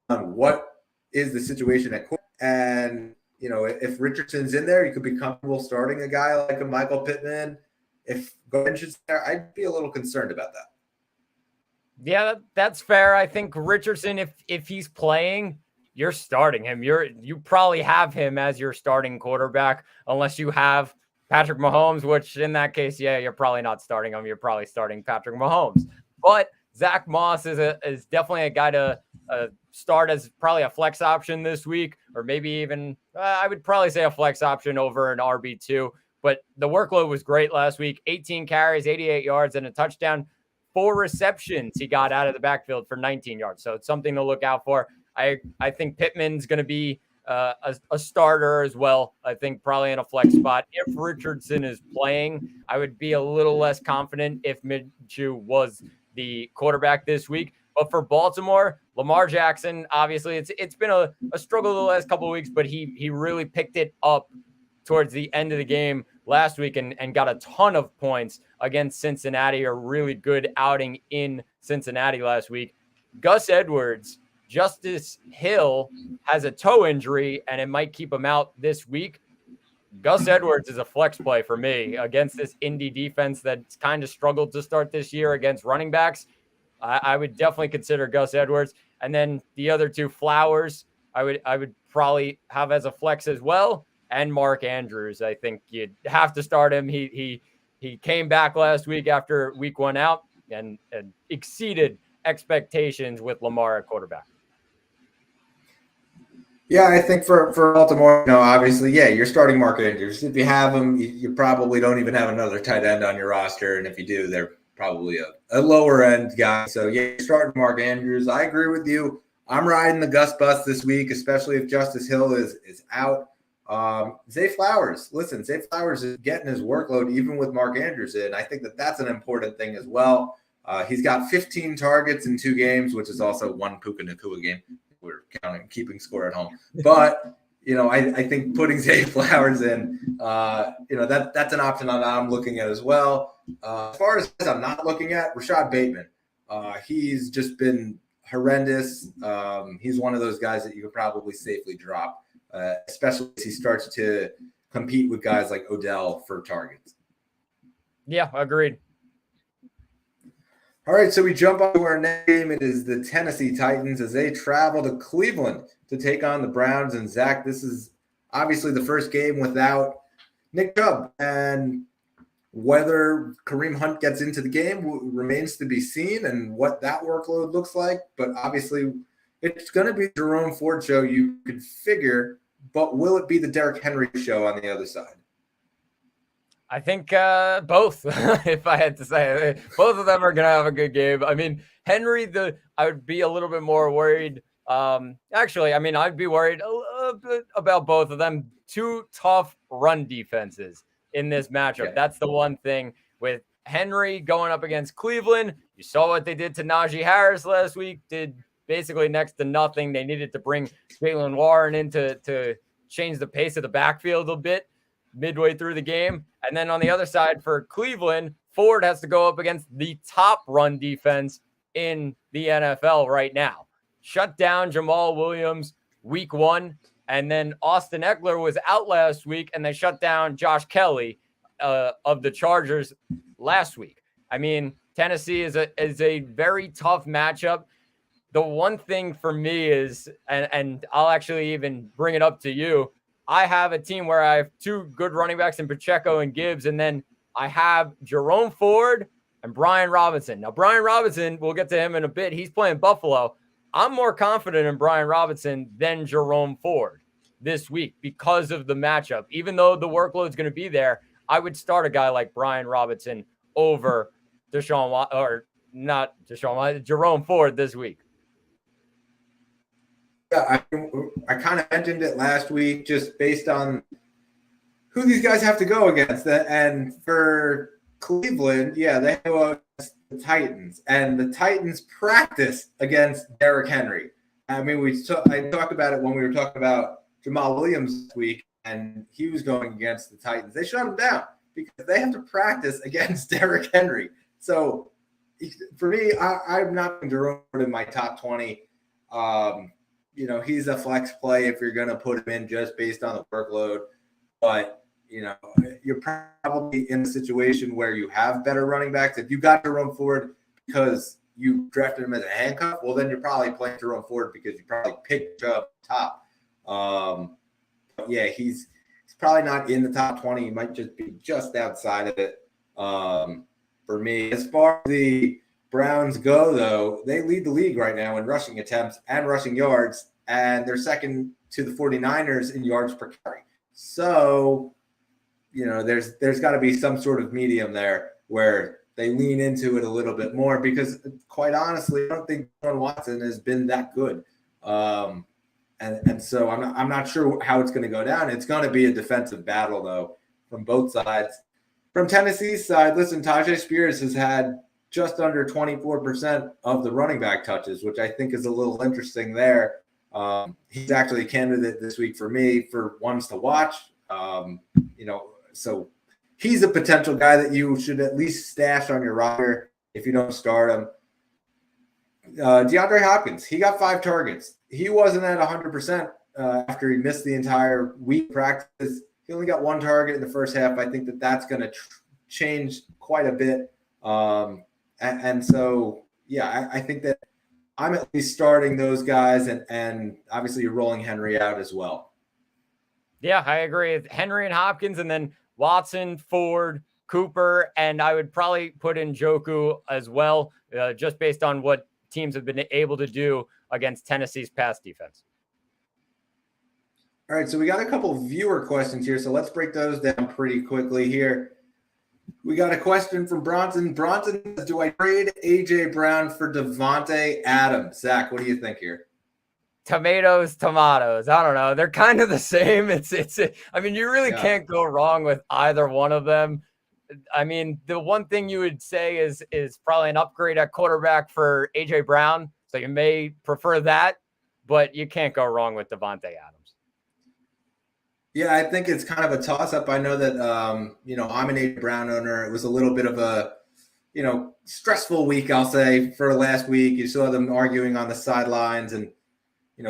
on what is the situation at quarterback. And, if Richardson's in there, you could be comfortable starting a guy like a Michael Pittman. If Gardner's there, I'd be a little concerned about that. Yeah, that's fair. I think Richardson, if he's playing, you're starting him. You probably have him as your starting quarterback, unless you have Patrick Mahomes, which in that case, yeah, you're probably not starting him. You're probably starting Patrick Mahomes. But Zach Moss is definitely a guy to start as probably a flex option this week, or maybe even I would probably say a flex option over an RB2. But the workload was great last week. 18 carries, 88 yards, and a touchdown. 4 receptions he got out of the backfield for 19 yards. So it's something to look out for. I think Pittman's going to be a starter as well. I think probably in a flex spot. If Richardson is playing, I would be a little less confident if Minshew was the quarterback this week. But for Baltimore, Lamar Jackson, obviously it's been a struggle the last couple of weeks, but he really picked it up towards the end of the game last week and got a ton of points against Cincinnati, a really good outing in Cincinnati last week. Gus Edwards, Justice Hill has a toe injury, and it might keep him out this week. Gus Edwards is a flex play for me against this Indy defense that's kind of struggled to start this year against running backs. I would definitely consider Gus Edwards. And then the other two, Flowers, I would probably have as a flex as well. And Mark Andrews, I think you'd have to start him. He came back last week after week 1 out and exceeded expectations with Lamar at quarterback. Yeah, I think for Baltimore, obviously, yeah, you're starting Mark Andrews. If you have him, you probably don't even have another tight end on your roster. And if you do, they're probably a lower end guy. So, yeah, you're starting Mark Andrews. I agree with you. I'm riding the Gus bus this week, especially if Justice Hill is out. Zay Flowers, Zay Flowers is getting his workload even with Mark Andrews in. I think that's an important thing as well. He's got 15 targets in 2 games, which is also 1 Puka Nacua game. We're keeping score at home. But, I think putting Zay Flowers in, that's an option that I'm looking at as well. As far as I'm not looking at, Rashad Bateman. He's just been horrendous. He's one of those guys that you could probably safely drop, especially as he starts to compete with guys like Odell for targets. Yeah, agreed. All right, so we jump on to our next game. It is the Tennessee Titans as they travel to Cleveland to take on the Browns. And Zach, this is obviously the first game without Nick Chubb. And whether Kareem Hunt gets into the game remains to be seen and what that workload looks like. But obviously, it's going to be Jerome Ford show, you could figure. But will it be the Derrick Henry show on the other side? I think both, if I had to say. Both of them are going to have a good game. I mean, Henry, I would be a little bit more worried. I'd be worried a bit about both of them. 2 tough run defenses in this matchup. Okay. That's the one thing with Henry going up against Cleveland. You saw what they did to Najee Harris last week, did basically next to nothing. They needed to bring Jaylen Warren in to change the pace of the backfield a bit midway through the game. And then on the other side for Cleveland, Ford has to go up against the top run defense in the NFL right now. Shut down Jamal Williams week 1. And then Austin Eckler was out last week, and they shut down Josh Kelly of the Chargers last week. I mean, Tennessee is a very tough matchup. The one thing for me is, and I'll actually even bring it up to you, I have a team where I have 2 good running backs in Pacheco and Gibbs, and then I have Jerome Ford and Brian Robinson. Now, Brian Robinson, we'll get to him in a bit. He's playing Buffalo. I'm more confident in Brian Robinson than Jerome Ford this week because of the matchup. Even though the workload's going to be there, I would start a guy like Brian Robinson over Jerome Ford this week. Yeah, I kind of mentioned it last week just based on who these guys have to go against. And for Cleveland, yeah, they go against the Titans. And the Titans practice against Derrick Henry. I mean, I talked about it when we were talking about Jamal Williams this week, and he was going against the Titans. They shut him down because they have to practice against Derrick Henry. So for me, I'm not going Jerome Ford in my top 20. He's a flex play if you're going to put him in just based on the workload. But, you're probably in a situation where you have better running backs. If you got Jerome Ford because you drafted him as a handcuff, well, then you're probably playing Jerome Ford because you probably picked up top. Yeah, he's probably not in the top 20. He might just be just outside of it for me. As far as the Browns go, though, they lead the league right now in rushing attempts and rushing yards, and they're second to the 49ers in yards per carry. So, there's got to be some sort of medium there where they lean into it a little bit more because, quite honestly, I don't think John Watson has been that good. And so I'm not sure how it's going to go down. It's going to be a defensive battle, though, from both sides. From Tennessee's side, listen, Tajay Spears has had just under 24% of the running back touches, which I think is a little interesting there. He's actually a candidate this week for me for ones to watch. So he's a potential guy that you should at least stash on your roster if you don't start him. DeAndre Hopkins, he got 5 targets. He wasn't at 100% after he missed the entire week practice. He only got 1 target in the first half. I think that's going to change quite a bit. And so, yeah, I think that I'm at least starting those guys, and obviously you're rolling Henry out as well. Yeah, I agree. Henry and Hopkins, and then Watson, Ford, Cooper, and I would probably put in Njoku as well, just based on what teams have been able to do against Tennessee's pass defense. All right, so we got a couple of viewer questions here, so let's break those down pretty quickly here. We got a question from Bronson. Bronson says, do I trade A.J. Brown for Devontae Adams? Zach, what do you think here? Tomatoes. I don't know. They're kind of the same. I mean, you really can't go wrong with either one of them. I mean, the one thing you would say is probably an upgrade at quarterback for A.J. Brown. So you may prefer that, but you can't go wrong with Devontae Adams. Yeah, I think it's kind of a toss-up. I know that, I'm an A.J. Brown owner. It was a little bit of a, stressful week, I'll say, for last week. You saw them arguing on the sidelines, and,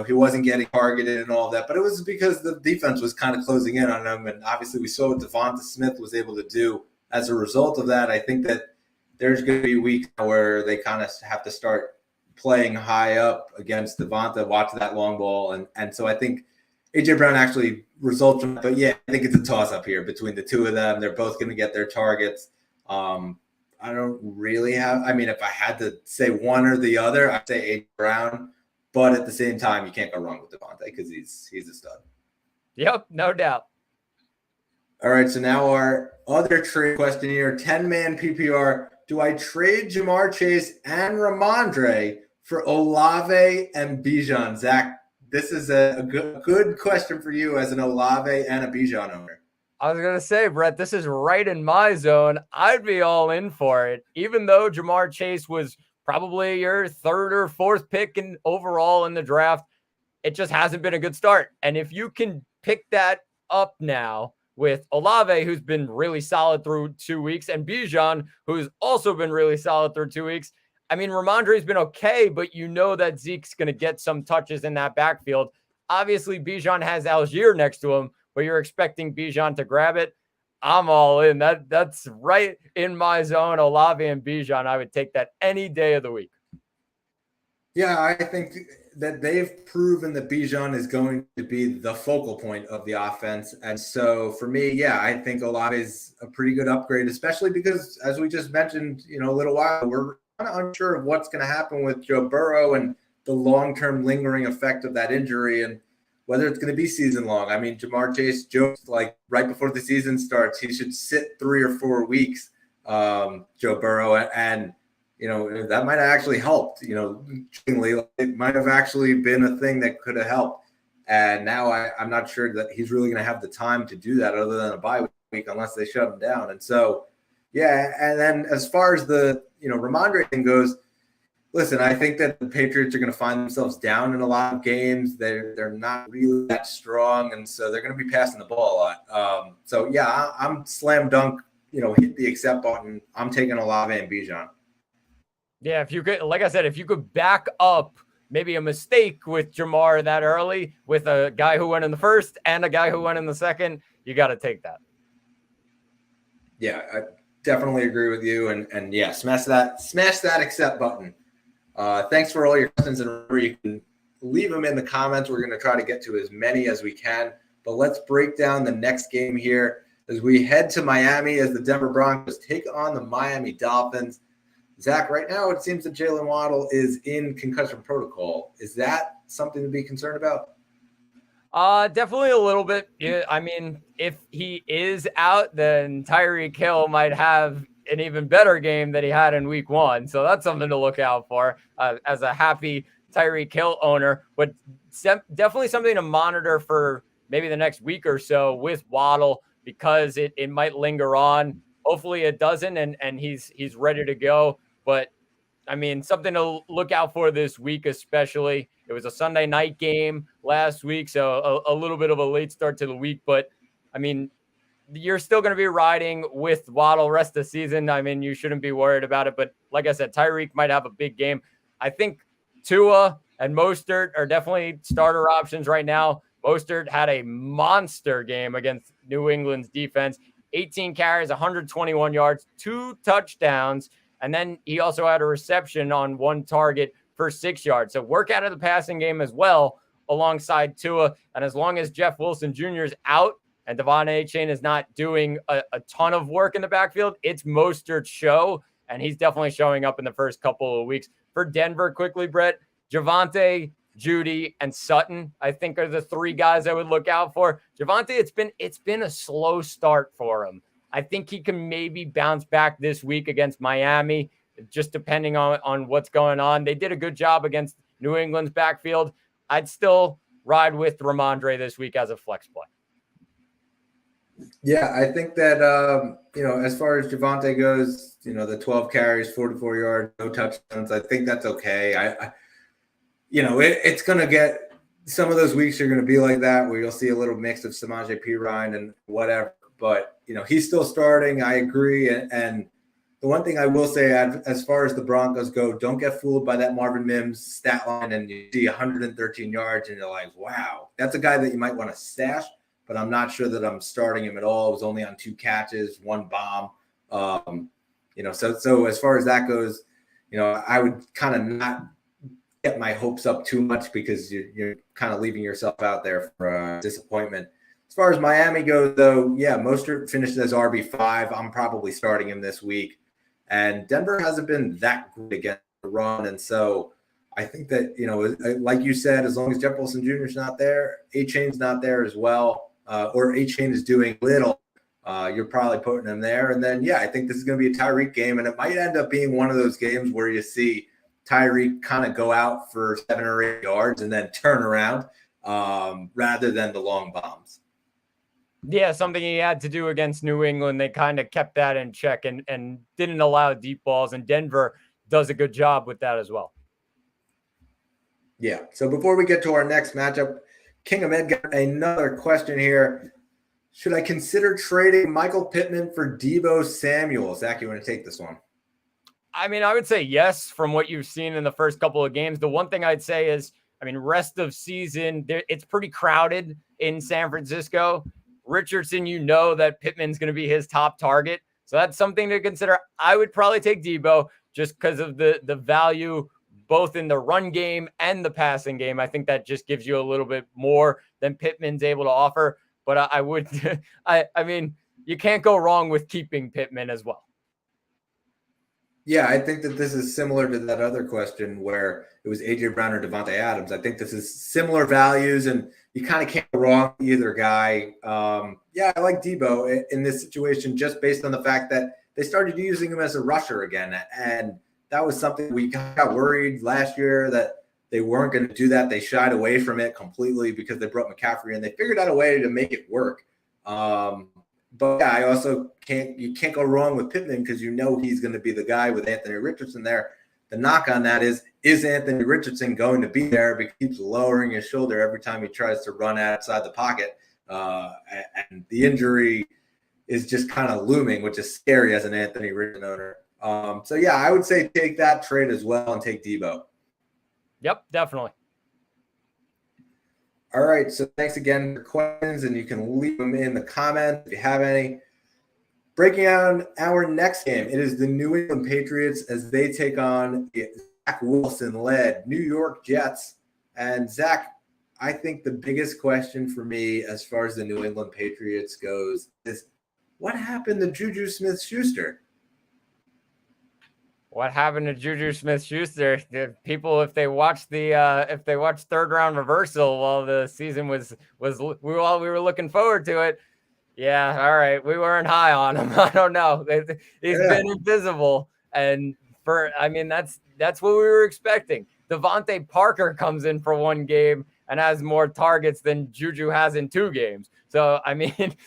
he wasn't getting targeted and all that. But it was because the defense was kind of closing in on him. And obviously we saw what Devonta Smith was able to do as a result of that. I think that there's going to be weeks where they kind of have to start playing high up against Devonta, watch that long ball. And so I think A.J. Brown actually results from it. But, yeah, I think it's a toss-up here between the two of them. They're both going to get their targets. I don't really have – I mean, if I had to say one or the other, I'd say A.J. Brown. But at the same time, you can't go wrong with Devonta because he's a stud. Yep, no doubt. All right, so now our other trade question here, 10-man PPR. Do I trade Jamar Chase and Ramondre for Olave and Bijan? Zach, this is a good question for you as an Olave and a Bijan owner. I was going to say, Brett, this is right in my zone. I'd be all in for it, even though Jamar Chase was probably your 3rd or 4th pick overall in the draft. It just hasn't been a good start. And if you can pick that up now with Olave, who's been really solid through 2 weeks, and Bijan, who's also been really solid through 2 weeks. I mean, Ramondre's been okay, but you know that Zeke's going to get some touches in that backfield. Obviously, Bijan has Algier next to him, but you're expecting Bijan to grab it. I'm all in. That's right in my zone. Olave and Bijan, I would take that any day of the week. Yeah, I think that they've proven that Bijan is going to be the focal point of the offense. And so for me, yeah, I think Olave is a pretty good upgrade, especially because, as we just mentioned, a little while, we're kind of unsure of what's going to happen with Joe Burrow and the long-term lingering effect of that injury and whether it's going to be season long. I mean, Jamar Chase jokes like right before the season starts, he should sit 3 or 4 weeks, Joe Burrow, and that might have actually helped. It might have actually been a thing that could have helped. And now I'm not sure that he's really going to have the time to do that other than a bye week unless they shut him down. And so, yeah. And then as far as the Ramondre thing goes, listen, I think that the Patriots are going to find themselves down in a lot of games. They're not really that strong, and so they're going to be passing the ball a lot. So, yeah, I'm slam dunk, hit the accept button. I'm taking Olave and Bijan. Yeah, if you could, like I said, if you could back up maybe a mistake with Jamar that early with a guy who went in the first and a guy who went in the second, you got to take that. Yeah, I definitely agree with you. And yeah, smash that accept button. Thanks for all your questions, and remember, you can leave them in the comments. We're going to try to get to as many as we can. But let's break down the next game here as we head to Miami as the Denver Broncos take on the Miami Dolphins. Zach, right now it seems that Jalen Waddle is in concussion protocol. Is that something to be concerned about? Definitely a little bit. Yeah, I mean, if he is out, then Tyreek Hill might have an even better game than he had in week 1. So that's something to look out for as a happy Tyreek Hill owner. But definitely something to monitor for maybe the next week or so with Waddle, because it might linger on. Hopefully it doesn't, and he's ready to go. But I mean, something to look out for this week, especially. It was a Sunday night game last week, so a little bit of a late start to the week. But, I mean, you're still going to be riding with Waddle rest of the season. I mean, you shouldn't be worried about it. But like I said, Tyreek might have a big game. I think Tua and Mostert are definitely starter options right now. Mostert had a monster game against New England's defense. 18 carries, 121 yards, 2 touchdowns. And then he also had a reception on 1 target for 6 yards. So work out of the passing game as well alongside Tua. And as long as Jeff Wilson Jr. is out and Devon A-Chain is not doing a ton of work in the backfield, it's Mostert's show. And he's definitely showing up in the first couple of weeks. For Denver, quickly, Brett, Javonte, Judy, and Sutton, I think, are the 3 guys I would look out for. Javonte, it's been a slow start for him. I think he can maybe bounce back this week against Miami, just depending on what's going on. They did a good job against New England's backfield. I'd still ride with Ramondre this week as a flex play. Yeah, I think that, as far as Javonte goes, the 12 carries, 44 yards, no touchdowns, I think that's okay. It's going to get – some of those weeks are going to be like that where you'll see a little mix of Samaje Perine and whatever. But, he's still starting. I agree. And the one thing I will say, as far as the Broncos go, don't get fooled by that Marvin Mims stat line and you see 113 yards and you're like, wow, that's a guy that you might want to stash, but I'm not sure that I'm starting him at all. It was only on 2 catches, 1 bomb. So as far as that goes, I would kind of not get my hopes up too much because you're kind of leaving yourself out there for disappointment. As far as Miami goes, though, yeah, Mostert finished as RB5. I'm probably starting him this week. And Denver hasn't been that good against the run. And so I think that, like you said, as long as Jeff Wilson Jr. is not there, A-Chain's not there as well, or A-Chain is doing little, you're probably putting him there. And then, yeah, I think this is going to be a Tyreek game. And it might end up being one of those games where you see Tyreek kind of go out for 7 or 8 yards and then turn around rather than the long bombs. Yeah, something he had to do against New England. They kind of kept that in check and didn't allow deep balls. And Denver does a good job with that as well. Yeah. So before we get to our next matchup, King Ahmed got another question here. Should I consider trading Michael Pittman for Deebo Samuel? Zach, you want to take this one? I mean, I would say yes from what you've seen in the first couple of games. The one thing I'd say is, rest of season, it's pretty crowded in San Francisco. Richardson, that Pittman's going to be his top target. So that's something to consider. I would probably take Deebo just because of the value both in the run game and the passing game. I think that just gives you a little bit more than Pittman's able to offer. But I would you can't go wrong with keeping Pittman as well. Yeah, I think that this is similar to that other question where it was A.J. Brown or Devontae Adams. I think this is similar values, and you kind of can't go wrong with either guy. I like Deebo in this situation just based on the fact that they started using him as a rusher again. And that was something we got worried last year that they weren't going to do that. They shied away from it completely because they brought McCaffrey in. They figured out a way to make it work. But yeah, I also you can't go wrong with Pittman because he's going to be the guy with Anthony Richardson there. The knock on that is Anthony Richardson going to be there because he keeps lowering his shoulder every time he tries to run outside the pocket. And the injury is just kind of looming, which is scary as an Anthony Richardson owner. So yeah, I would say take that trade as well and take Deebo. Yep, definitely. All right, so thanks again for questions, and you can leave them in the comments if you have any. Breaking down our next game, it is the New England Patriots as they take on the Zach Wilson-led New York Jets. And Zach, I think the biggest question for me as far as the New England Patriots goes is, what happened to Juju Smith-Schuster? What happened to Juju Smith-Schuster? People, if they watched third round reversal while the season while we were looking forward to it, yeah, all right, we weren't high on him. I don't know. He's been invisible, and that's what we were expecting. Devontae Parker comes in for one game and has more targets than Juju has in 2 games. So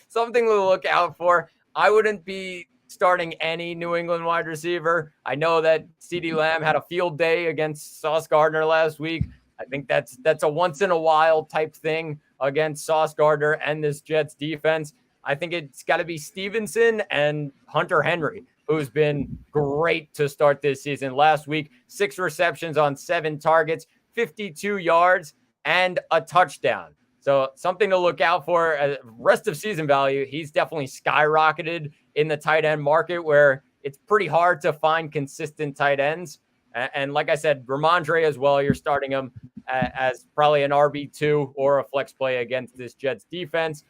something to look out for. I wouldn't be starting any New England wide receiver. I know that CeeDee Lamb had a field day against Sauce Gardner last week. I think that's a once in a while type thing against Sauce Gardner and this Jets defense. I think it's got to be Stevenson and Hunter Henry, who's been great to start this season. Last week, 6 receptions on 7 targets, 52 yards, and a touchdown. So something to look out for. Rest of season value, he's definitely skyrocketed in the tight end market, where it's pretty hard to find consistent tight ends. And like I said, Ramondre as well, you're starting him as probably an RB2 or a flex play against this Jets defense.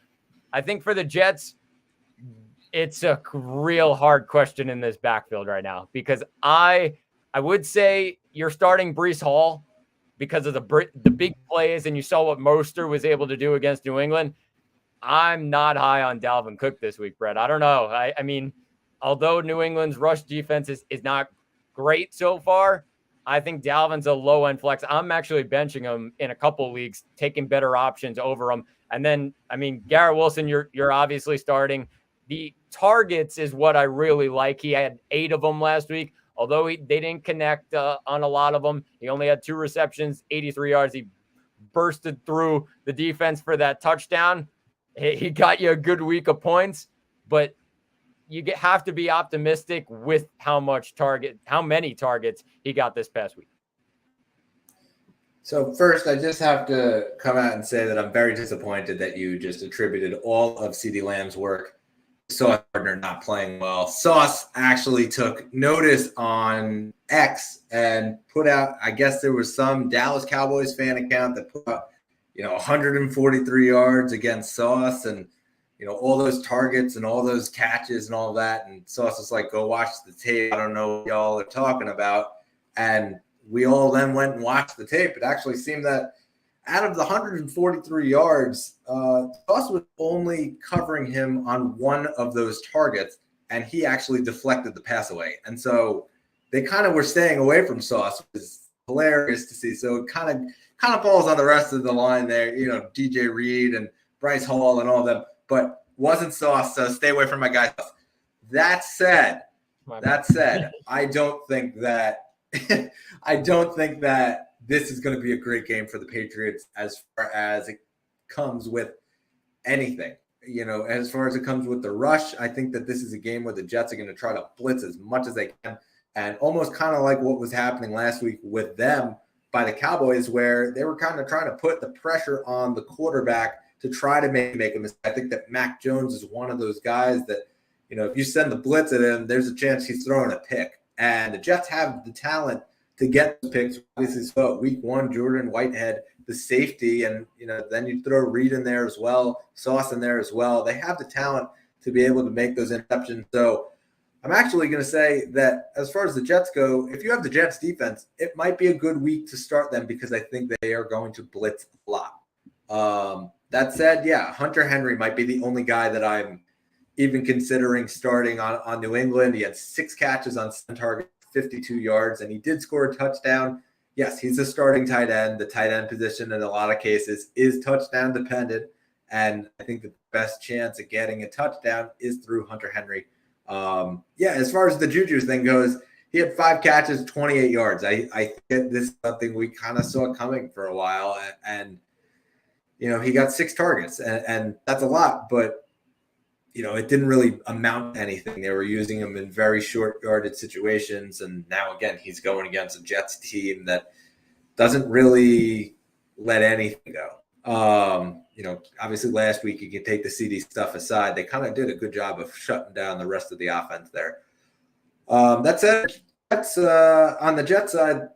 I think for the Jets, it's a real hard question in this backfield right now, because I would say you're starting Breece Hall because of the big plays, and you saw what Mostert was able to do against New England. I'm not high on Dalvin Cook this week, Brett. I don't know. I mean, although New England's rush defense is not great so far, I think Dalvin's a low-end flex. I'm actually benching him in a couple leagues, taking better options over him. And then, Garrett Wilson, you're obviously starting. The targets is what I really like. He had 8 of them last week. Although they didn't connect on a lot of them, he only had 2 receptions, 83 yards. He bursted through the defense for that touchdown. He got you a good week of points, but you have to be optimistic with how many targets he got this past week. So first, I just have to come out and say that I'm very disappointed that you just attributed all of CeeDee Lamb's work to Sauce Gardner not playing well. Sauce actually took notice on X and put out, I guess there was some Dallas Cowboys fan account that put out, 143 yards against Sauce, and all those targets and all those catches and all that. And Sauce was like, go watch the tape. I don't know what y'all are talking about. And we all then went and watched the tape. It actually seemed that out of the 143 yards, Sauce was only covering him on one of those targets, and he actually deflected the pass away. And so they kind of were staying away from Sauce, which is hilarious to see. So it kind of falls on the rest of the line there, DJ Reed and Bryce Hall and all of them, but wasn't Sauce, so stay away from my guy. That said, I don't think that this is going to be a great game for the Patriots as far as it comes with anything. As far as it comes with the rush, I think that this is a game where the Jets are going to try to blitz as much as they can, and almost kind of like what was happening last week with them by the Cowboys, where they were kind of trying to put the pressure on the quarterback to try to make a mistake. I think that Mac Jones is one of those guys that, if you send the blitz at him, there's a chance he's throwing a pick. And the Jets have the talent to get the picks. Obviously, so week 1, Jordan Whitehead, the safety, and then you throw Reed in there as well, Sauce in there as well. They have the talent to be able to make those interceptions. So I'm actually going to say that as far as the Jets go, if you have the Jets defense, it might be a good week to start them, because I think they are going to blitz a lot. That said, Hunter Henry might be the only guy that I'm even considering starting on New England. He had 6 catches on 7 targets, 52 yards, and he did score a touchdown. Yes, he's a starting tight end. The tight end position in a lot of cases is touchdown dependent, and I think the best chance of getting a touchdown is through Hunter Henry. As far as the Juju thing goes, he had 5 catches, 28 yards. I think this is something we kind of saw coming for a while, and he got 6 targets, and that's a lot, but it didn't really amount to anything. They were using him in very short yarded situations. And now, again, he's going against a Jets team that doesn't really let anything go. Obviously last week, you can take the CD stuff aside. They kind of did a good job of shutting down the rest of the offense there. That said, on the Jets side,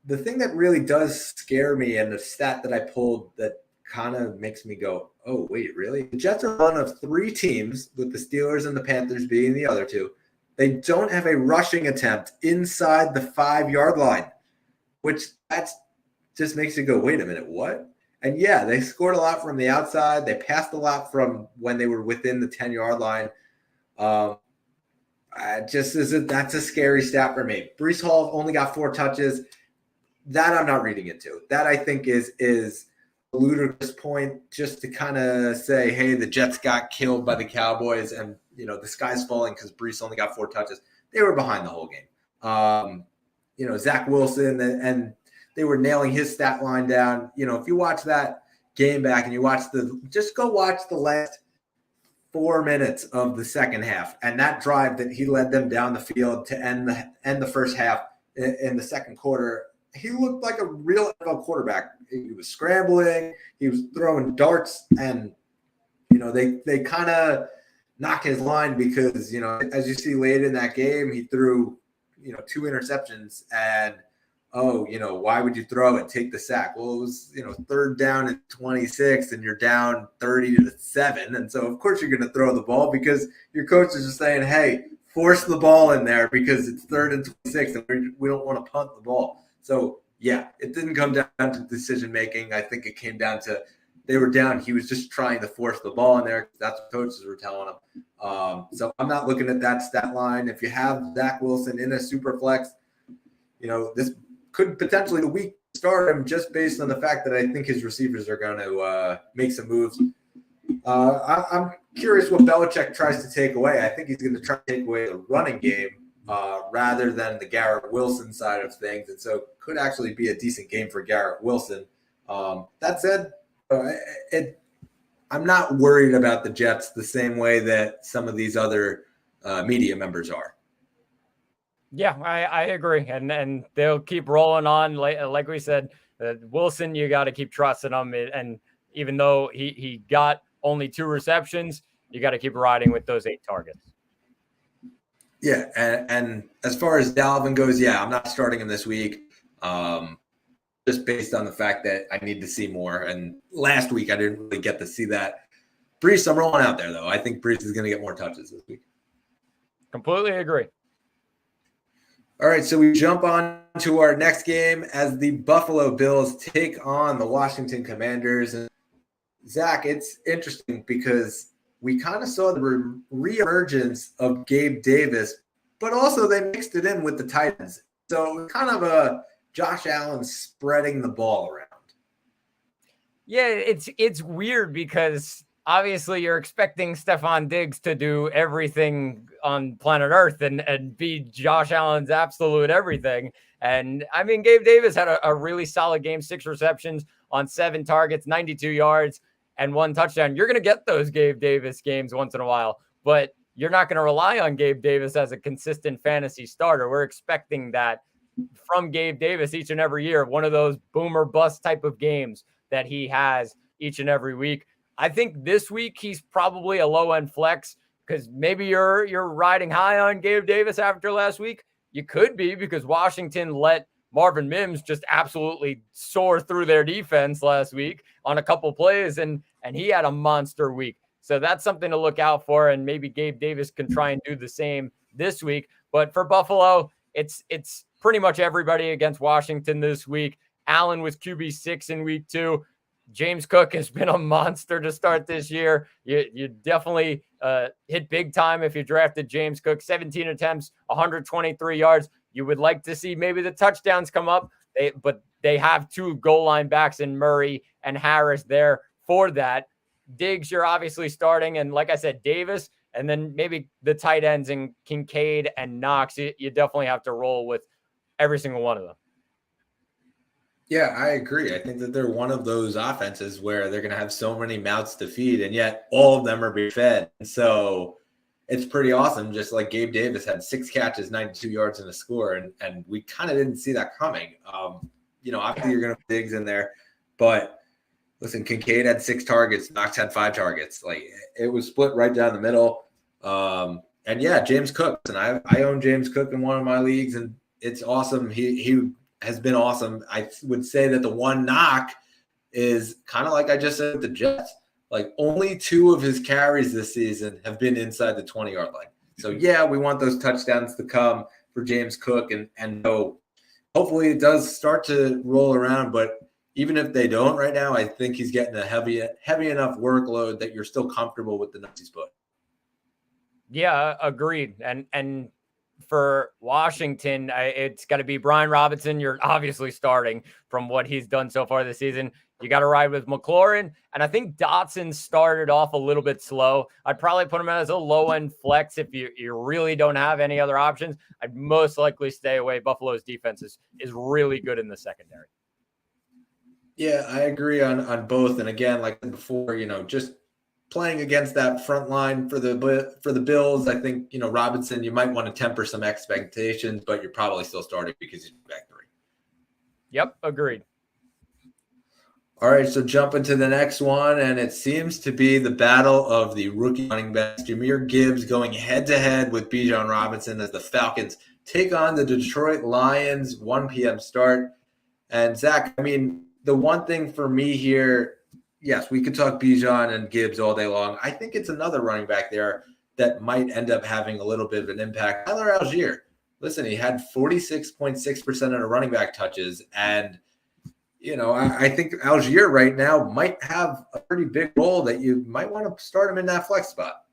the thing that really does scare me, and the stat that I pulled that kind of makes me go, oh, wait, really? The Jets are one of 3 teams, with the Steelers and the Panthers being the other 2. They don't have a rushing attempt inside the 5-yard line, which that's just makes you go, wait a minute, what? And yeah, they scored a lot from the outside. They passed a lot from when they were within the 10-yard line. That's a scary stat for me. Breece Hall only got 4 touches. That I'm not reading into. That I think is a ludicrous point, just to kind of say, hey, the Jets got killed by the Cowboys, and the sky's falling because Breece only got 4 touches. They were behind the whole game. Zach Wilson and they were nailing his stat line down. If you watch that game back and you just go watch the last 4 minutes of the second half, and that drive that he led them down the field to end the first half in the second quarter, he looked like a real NFL quarterback. He was scrambling, he was throwing darts, and they kind of knock his line because as you see late in that game, he threw 2 interceptions, and why would you throw it? Take the sack. Well, it was, 3rd down and 26 and you're down 30-7. And so of course you're going to throw the ball because your coach is just saying, hey, force the ball in there because it's 3rd and 26 and we don't want to punt the ball. So yeah, it didn't come down to decision-making. I think it came down to they were down. He was just trying to force the ball in there. That's what coaches were telling him. So I'm not looking at that stat line. If you have Zach Wilson in a super flex, this could potentially the week start him just based on the fact that I think his receivers are going to make some moves. I'm curious what Belichick tries to take away. I think he's going to try to take away the running game rather than the Garrett Wilson side of things. And so it could actually be a decent game for Garrett Wilson. That said, I'm not worried about the Jets the same way that some of these other media members are. Yeah, I agree. And they'll keep rolling on. Like we said, Wilson, you got to keep trusting him. And even though he got only 2 receptions, you got to keep riding with those 8 targets. Yeah. And as far as Dalvin goes, I'm not starting him this week. Just based on the fact that I need to see more. And last week I didn't really get to see that. Breece, I'm rolling out there though. I think Breece is going to get more touches this week. Completely agree. All right, so we jump on to our next game as the Buffalo Bills take on the Washington Commanders. And Zach, it's interesting because we kind of saw the reemergence of Gabe Davis, but also they mixed it in with the Titans. So kind of a Josh Allen spreading the ball around. Yeah, it's weird because obviously you're expecting Stephon Diggs to do everything on planet Earth and be Josh Allen's absolute everything. And I mean, Gabe Davis had a really solid game, 6 receptions on 7 targets, 92 yards and 1 touchdown. You're going to get those Gabe Davis games once in a while, but you're not going to rely on Gabe Davis as a consistent fantasy starter. We're expecting that from Gabe Davis each and every year, one of those boomer bust type of games that he has each and every week. I think this week he's probably a low-end flex because maybe you're riding high on Gabe Davis after last week. You could be because Washington let Marvin Mims just absolutely soar through their defense last week on a couple plays, and he had a monster week. So that's something to look out for, and maybe Gabe Davis can try and do the same this week. But for Buffalo, it's pretty much everybody against Washington this week. Allen was QB6 in week 2. James Cook has been a monster to start this year. You definitely hit big time if you drafted James Cook. 17 attempts, 123 yards. You would like to see maybe the touchdowns come up, but they have 2 goal line backs in Murray and Harris there for that. Diggs, you're obviously starting. And like I said, Davis, and then maybe the tight ends in Kincaid and Knox. You definitely have to roll with every single one of them. Yeah, I agree. I think that they're one of those offenses where they're going to have so many mouths to feed, and yet all of them are being fed. And so it's pretty awesome. Just like Gabe Davis had 6 catches, 92 yards, and a score, and we kind of didn't see that coming. Obviously you're going to put Diggs in there, but listen, Kincaid had 6 targets, Knox had 5 targets. Like it was split right down the middle. And yeah, James Cook, and I own James Cook in one of my leagues, and it's awesome. He has been awesome. I would say that the one knock is kind of like I just said with the Jets. Like only 2 of his carries this season have been inside the 20-yard line. So yeah, we want those touchdowns to come for James Cook, and no, hopefully it does start to roll around. But even if they don't right now, I think he's getting a heavy enough workload that you're still comfortable with the nuts he's put. Yeah, agreed. And for Washington, it's got to be Brian Robinson. You're obviously starting from what he's done so far this season. You got to ride with McLaurin. And I think Dotson started off a little bit slow. I'd probably put him as a low-end flex if you really don't have any other options. I'd most likely stay away. Buffalo's defense is really good in the secondary. Yeah, I agree on both. And again, like before, just playing against that front line for the Bills, I think, Robinson, you might want to temper some expectations, but you're probably still starting because he's back 3. Yep, agreed. All right, so jump into the next one, and it seems to be the battle of the rookie running backs. Jahmyr Gibbs going head-to-head with Bijan Robinson as the Falcons take on the Detroit Lions, 1 p.m. start. And, Zach, I mean, the one thing for me here, yes, we could talk Bijan and Gibbs all day long. I think it's another running back there that might end up having a little bit of an impact. Tyler Algier, listen, he had 46.6% of the running back touches, and I think Algier right now might have a pretty big role that you might want to start him in that flex spot.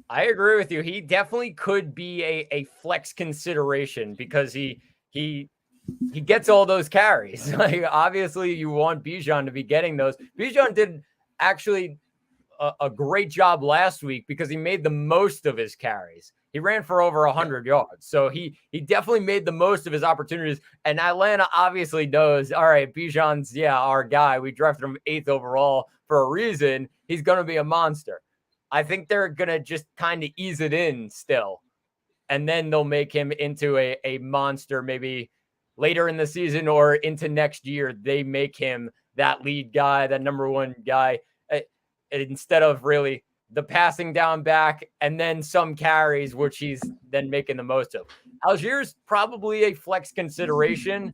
I agree with you. He definitely could be a flex consideration because he gets all those carries. Like obviously you want Bijan to be getting those. Bijan did actually a great job last week because he made the most of his carries. He ran for over 100 yards. So he definitely made the most of his opportunities. And Atlanta obviously knows, all right, Bijan's, our guy. We drafted him 8th overall for a reason. He's going to be a monster. I think they're going to just kind of ease it in still. And then they'll make him into a monster maybe later in the season or into next year. They make him that lead guy, that number 1 guy, instead of really the passing down back and then some carries, which he's then making the most of. Algier's probably a flex consideration,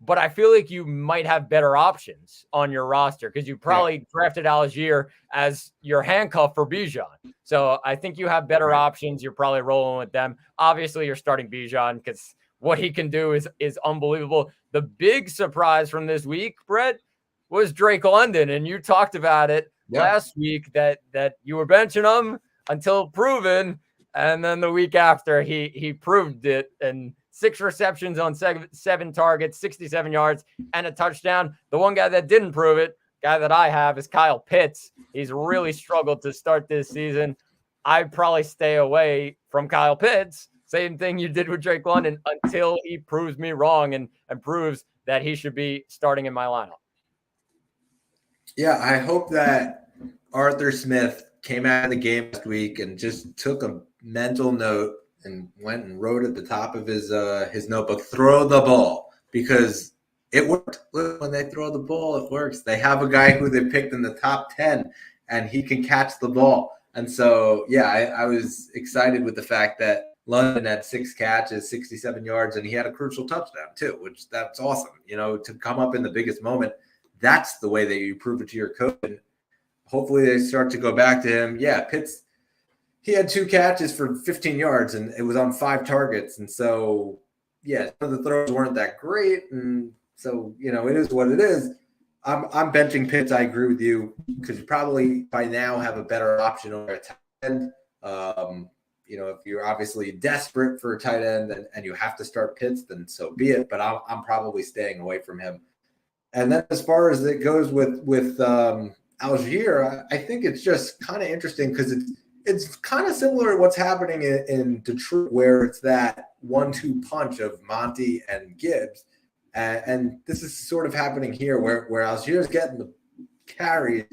but I feel like you might have better options on your roster because you probably drafted Algier as your handcuff for Bijan. So I think you have better options. You're probably rolling with them. Obviously, you're starting Bijan because what he can do is unbelievable. The big surprise from this week, Brett, was Drake London, and you talked about it last week that you were benching him until proven, and then the week after he proved it, and 6 receptions on 7 targets, 67 yards, and a touchdown. The one guy that didn't prove it, guy that I have, is Kyle Pitts. He's really struggled to start this season. I'd probably stay away from Kyle Pitts. Same thing you did with Drake London until he proves me wrong and proves that he should be starting in my lineup. Yeah, I hope that Arthur Smith came out of the game last week and just took a mental note and went and wrote at the top of his notebook, throw the ball, because it worked. Look, when they throw the ball, it works. They have a guy who they picked in the top 10, and he can catch the ball. And so, I was excited with the fact that London had 6 catches, 67 yards, and he had a crucial touchdown too, which that's awesome. To come up in the biggest moment, that's the way that you prove it to your coach. And hopefully they start to go back to him. Yeah, Pitts, he had 2 catches for 15 yards, and it was on 5 targets. And so, some of the throws weren't that great. And so, it is what it is. I'm benching Pitts. I agree with you because you probably by now have a better option over a tight end. If you're obviously desperate for a tight end and you have to start Pitts, then so be it. But I'm probably staying away from him. And then as far as it goes with Algier, I think it's just kind of interesting because it's kind of similar to what's happening in Detroit, where it's that 1-2 punch of Monty and Gibbs. And this is sort of happening here where Algier's getting the carries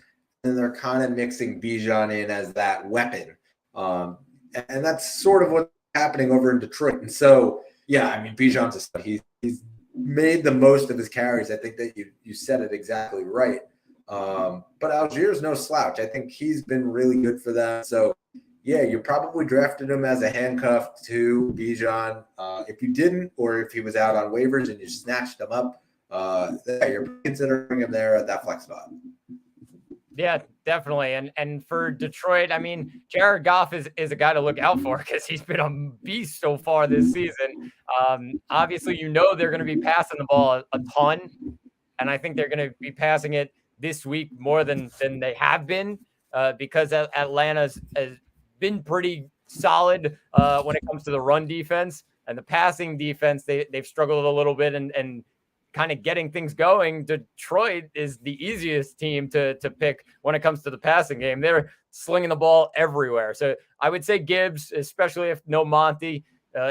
and they're kind of mixing Bijan in as that weapon. And that's sort of what's happening over in Detroit. And so, Bijan's a stud. He's made the most of his carries. I think that you said it exactly right. But Algier's no slouch. I think he's been really good for them. So, yeah, you probably drafted him as a handcuff to Bijan. If you didn't, or if he was out on waivers and you snatched him up, yeah, you're considering him there at that flex spot. Yeah, definitely. And for Detroit, I mean, Jared Goff is a guy to look out for because he's been a beast so far this season. Obviously, they're going to be passing the ball a ton, and I think they're going to be passing it this week more than they have been because Atlanta's has been pretty solid when it comes to the run defense and the passing defense. They've struggled a little bit and kind of getting things going. Detroit is the easiest team to pick when it comes to the passing game. They're slinging the ball everywhere. So I would say Gibbs, especially if no Monty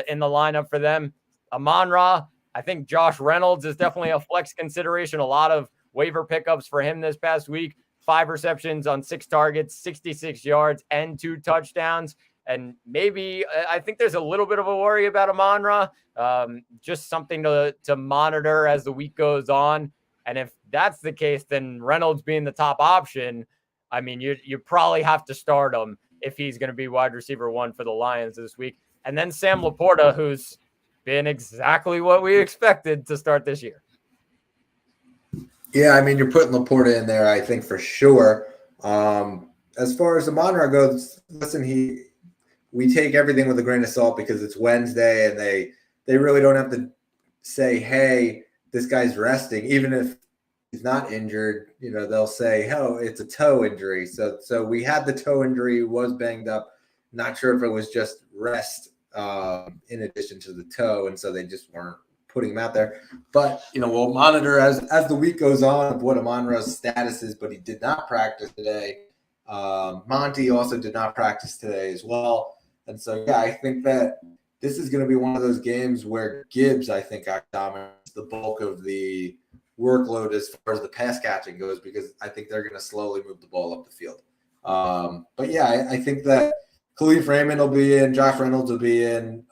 in the lineup for them. Amon-Ra, I think Josh Reynolds is definitely a flex consideration. A lot of waiver pickups for him this past week. 5 receptions on 6 targets, 66 yards, and 2 touchdowns. And maybe I think there's a little bit of a worry about Amon-Ra, just something to monitor as the week goes on. And if that's the case, then Reynolds being the top option, I mean, you probably have to start him if he's going to be wide receiver 1 for the Lions this week. And then Sam Laporta, who's been exactly what we expected to start this year. Yeah, I mean, you're putting Laporta in there, I think, for sure. As far as Amon-Ra goes, listen, we take everything with a grain of salt because it's Wednesday and they really don't have to say, hey, this guy's resting. Even if he's not injured, they'll say, oh, it's a toe injury. So we had the toe injury, was banged up. Not sure if it was just rest in addition to the toe. And so they just weren't putting him out there. But, we'll monitor as the week goes on of what Amon-Ra's status is, but he did not practice today. Monty also did not practice today as well. And so, yeah, I think that this is going to be one of those games where Gibbs, I think, dominates the bulk of the workload as far as the pass catching goes, because I think they're going to slowly move the ball up the field. But, yeah, I think that Khalif Raymond will be in, Josh Reynolds will be in.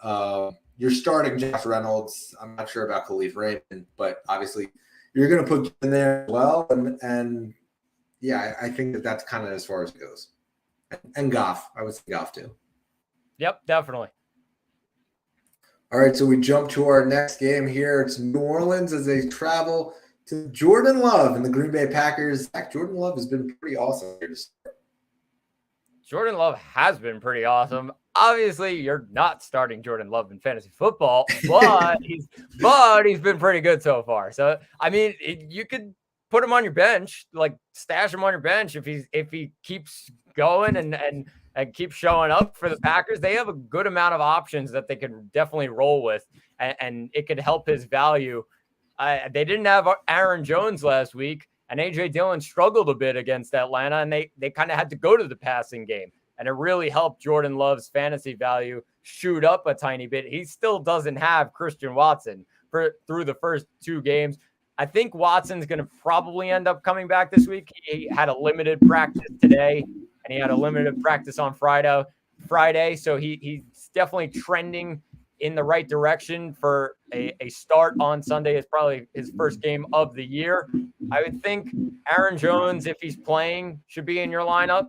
You're starting Josh Reynolds. I'm not sure about Khalif Raymond, but obviously you're going to put in there as well. And yeah, I think that's kind of as far as it goes. And Goff. I would say Goff too. Yep, definitely. All right, so we jump to our next game here. It's New Orleans as they travel to Jordan Love and the Green Bay Packers. Jordan Love has been pretty awesome here to start. Jordan Love has been pretty awesome. Obviously, you're not starting Jordan Love in fantasy football, but he's been pretty good so far. So, I mean, you could put him on your bench, like stash him on your bench if he keeps going and keeps showing up for the Packers. They have a good amount of options that they could definitely roll with, and it could help his value. They didn't have Aaron Jones last week, and A.J. Dillon struggled a bit against Atlanta, and they kind of had to go to the passing game. And it really helped Jordan Love's fantasy value shoot up a tiny bit. He still doesn't have Christian Watson through the first 2 games. I think Watson's going to probably end up coming back this week. He had a limited practice today, and he had a limited practice on Friday. So he's definitely trending in the right direction for a start on Sunday. It's probably his first game of the year. I would think Aaron Jones, if he's playing, should be in your lineup.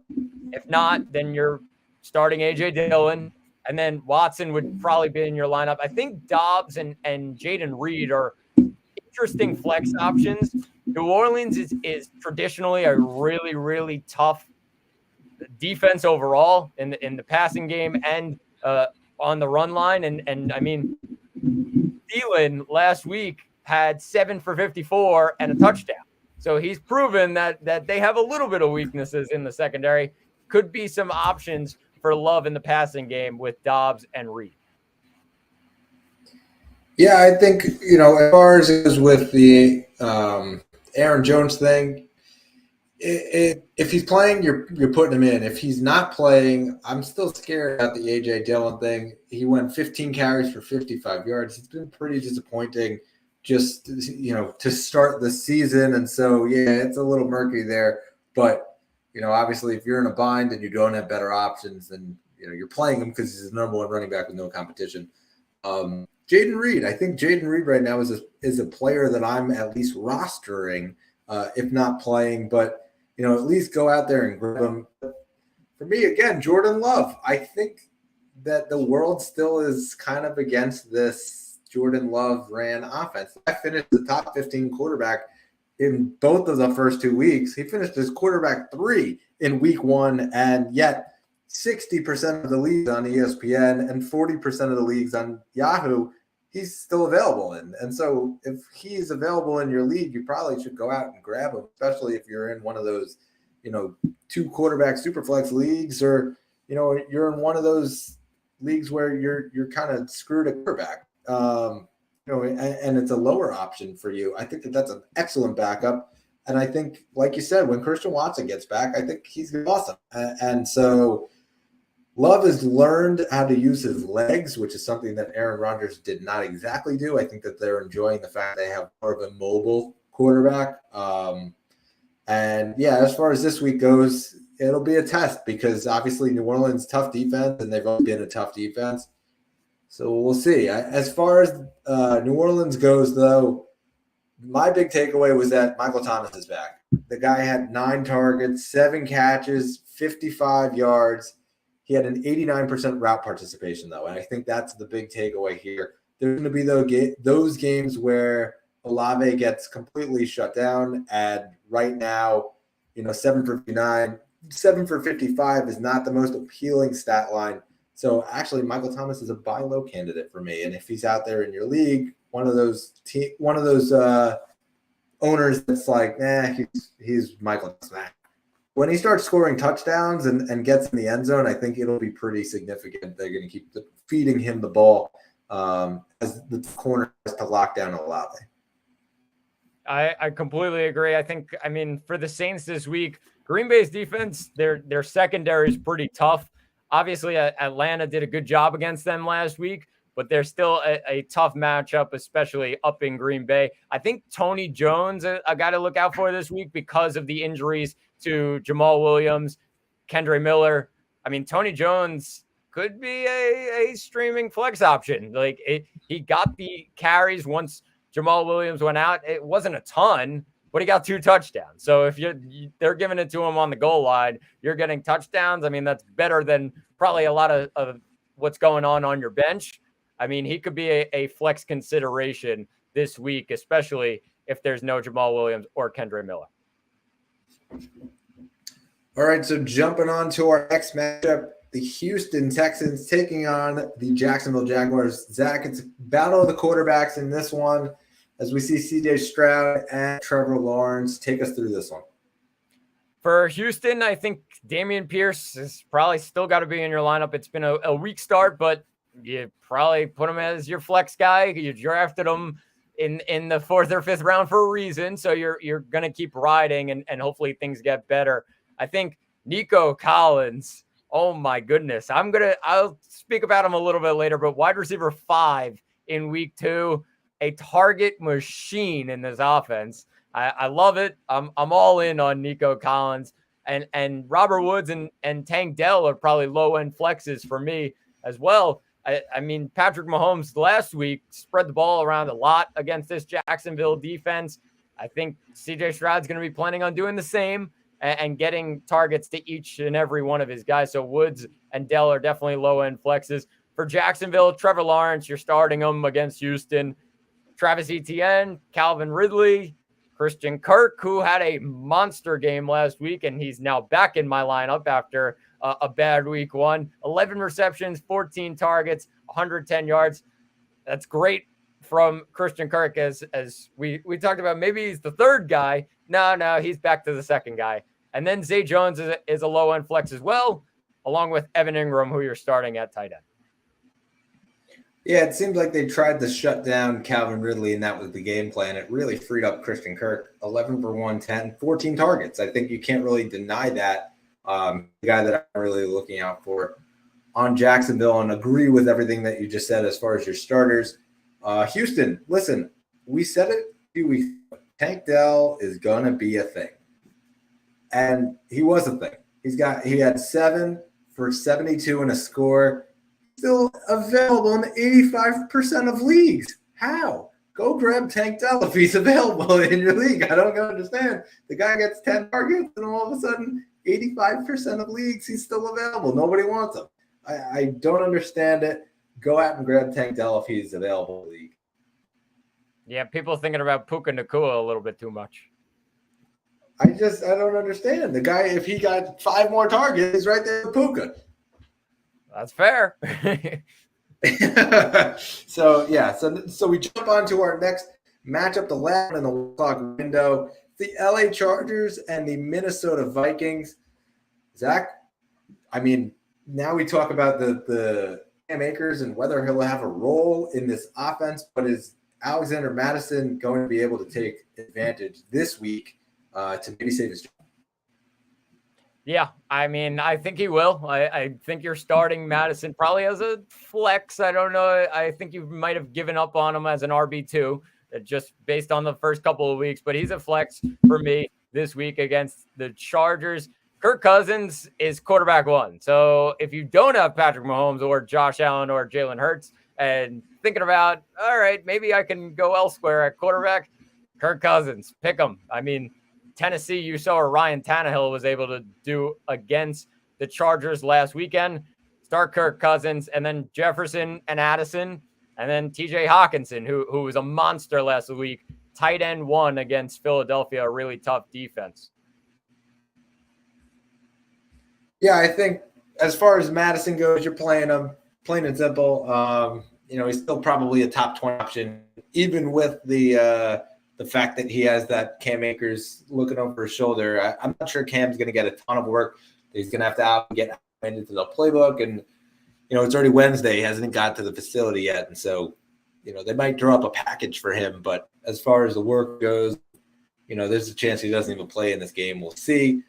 If not, then you're starting A.J. Dillon, and then Watson would probably be in your lineup. I think Dobbs and Jaden Reed are interesting flex options. New Orleans is traditionally a really, really tough defense overall in the passing game and on the run line. And I mean, Thielen last week had 7 for 54 and a touchdown. So he's proven that they have a little bit of weaknesses in the secondary. Could be some options for Love in the passing game with Dobbs and Reed. Yeah, I think, as far as it is with the Aaron Jones thing, if he's playing, you're putting him in. If he's not playing, I'm still scared about the A.J. Dillon thing. He went 15 carries for 55 yards. It's been pretty disappointing just, to start the season. And so, yeah, it's a little murky there. But, obviously if you're in a bind and you don't have better options, then, you're playing him because he's the number 1 running back with no competition. Jaden Reed, I think Jaden Reed right now is a player that I'm at least rostering, if not playing, but, at least go out there and grab him. for me, again, Jordan Love. I think that the world still is kind of against this Jordan Love ran offense. I finished the top 15 quarterback in both of the first 2 weeks. He finished as quarterback 3 in week 1, and yet 60% of the leagues on ESPN and 40% of the leagues on Yahoo, he's still available in. And so if he's available in your league, you probably should go out and grab him, especially if you're in one of those, 2 quarterback superflex leagues, or, you're in one of those leagues where you're kind of screwed at quarterback, and it's a lower option for you. I think that's an excellent backup. And I think, like you said, when Christian Watson gets back, I think he's awesome. And so Love has learned how to use his legs, which is something that Aaron Rodgers did not exactly do. I think that they're enjoying the fact they have more of a mobile quarterback. And yeah, as far as this week goes, it'll be a test because obviously New Orleans, tough defense, and they've always been a tough defense. So we'll see. As far as New Orleans goes, though, my big takeaway was that Michael Thomas is back. The guy had 9 targets, 7 catches, 55 yards. He had an 89% route participation, though, and I think that's the big takeaway here. There's going to be those games where Olave gets completely shut down, and right now, 7 for 59, 7 for 55 is not the most appealing stat line. So actually, Michael Thomas is a buy low candidate for me, and if he's out there in your league, one of those owners that's like, he's Michael Thomas. When he starts scoring touchdowns and gets in the end zone, I think it'll be pretty significant. They're going to keep feeding him the ball as the corner has to lock down Olave. I completely agree. For the Saints this week, Green Bay's defense, their secondary is pretty tough. Obviously, Atlanta did a good job against them last week, but they're still a tough matchup, especially up in Green Bay. I think Tony Jones, a guy to look out for this week because of the injuries to Jamal Williams, Kendre Miller. Tony Jones could be a streaming flex option. He got the carries once Jamal Williams went out. It wasn't a ton, but he got 2 touchdowns. So if they're giving it to him on the goal line, you're getting touchdowns. That's better than probably a lot of what's going on your bench. He could be a flex consideration this week, especially if there's no Jamal Williams or Kendre Miller. All right, so jumping on to our next matchup, the Houston Texans taking on the Jacksonville Jaguars. Zach, it's a battle of the quarterbacks in this one as we see C.J. Stroud and Trevor Lawrence. Take us through this one. For Houston, I think Dameon Pierce has probably still got to be in your lineup. It's been a weak start, but you probably put him as your flex guy. You drafted him in the 4th or 5th round for a reason. So you're going to keep riding and hopefully things get better. I think Nico Collins, oh my goodness. I'll speak about him a little bit later, but wide receiver 5 in week 2, a target machine in this offense. I love it. I'm all in on Nico Collins, and Robert Woods and Tank Dell are probably low end flexes for me as well. Patrick Mahomes last week spread the ball around a lot against this Jacksonville defense. I think CJ Stroud's going to be planning on doing the same and getting targets to each and every one of his guys. So Woods and Dell are definitely low-end flexes. For Jacksonville, Trevor Lawrence, you're starting him against Houston. Travis Etienne, Calvin Ridley, Christian Kirk, who had a monster game last week, and he's now back in my lineup after a bad week 1. 11 receptions, 14 targets, 110 yards. That's great from Christian Kirk, as we talked about. Maybe he's the 3rd guy. No, he's back to the 2nd guy. And then Zay Jones is a low-end flex as well, along with Evan Ingram, who you're starting at tight end. Yeah, it seems like they tried to shut down Calvin Ridley, and that was the game plan. It really freed up Christian Kirk. 11 for 110, 14 targets. I think you can't really deny that. The guy that I'm really looking out for on Jacksonville, and agree with everything that you just said as far as your starters. Houston, listen, we said it a few weeks ago. Tank Dell is going to be a thing. And he was a thing. He had 7 for 72 and a score. Still available in 85% of leagues. How? Go grab Tank Dell if he's available in your league. I don't understand. The guy gets 10 targets and all of a sudden 85% of leagues, he's still available. Nobody wants him. I don't understand it. Go out and grab Tank Dell if he's available in the league. Yeah, people thinking about Puka Nacua a little bit too much. I don't understand. The guy, if he got 5 more targets, he's right there with Puka. That's fair. So we jump on to our next matchup, the last in the 1 o'clock window, the LA Chargers and the Minnesota Vikings. Zach, I mean, now we talk about the Cam Akers and whether he'll have a role in this offense, but is Alexander Mattison going to be able to take advantage this week to maybe save his job? Yeah, I mean, I think he will. I think you're starting Madison probably as a flex. I don't know. I think you might have given up on him as an RB2 just based on the first couple of weeks, but he's a flex for me this week against the Chargers. Kirk Cousins is quarterback 1. So if you don't have Patrick Mahomes or Josh Allen or Jalen Hurts and thinking about, all right, maybe I can go elsewhere at quarterback, Kirk Cousins, pick him. I mean, Tennessee, you saw what Ryan Tannehill was able to do against the Chargers last weekend. Start Kirk Cousins, and then Jefferson and Addison, and then TJ Hawkinson, who was a monster last week. Tight end 1 against Philadelphia, a really tough defense. Yeah, I think as far as Madison goes, you're playing him plain and simple. He's still probably a top 20 option, even with the fact that he has that Cam Akers looking over his shoulder. I'm not sure Cam's going to get a ton of work. He's going to have to get into the playbook. And, it's already Wednesday. He hasn't got to the facility yet. And so, they might draw up a package for him. But as far as the work goes, there's a chance he doesn't even play in this game. We'll see.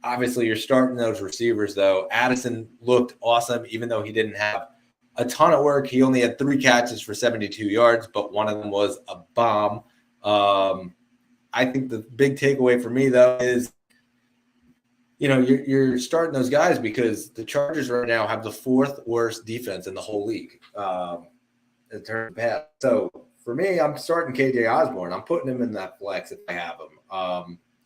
Obviously, you're starting those receivers, though. Addison looked awesome, even though he didn't have a ton of work. He only had 3 catches for 72 yards, but one of them was a bomb. I think the big takeaway for me, though, is, you're starting those guys because the Chargers right now have the 4th worst defense in the whole league in terms of pass. So for me, I'm starting KJ Osborne. I'm putting him in that flex if I have him.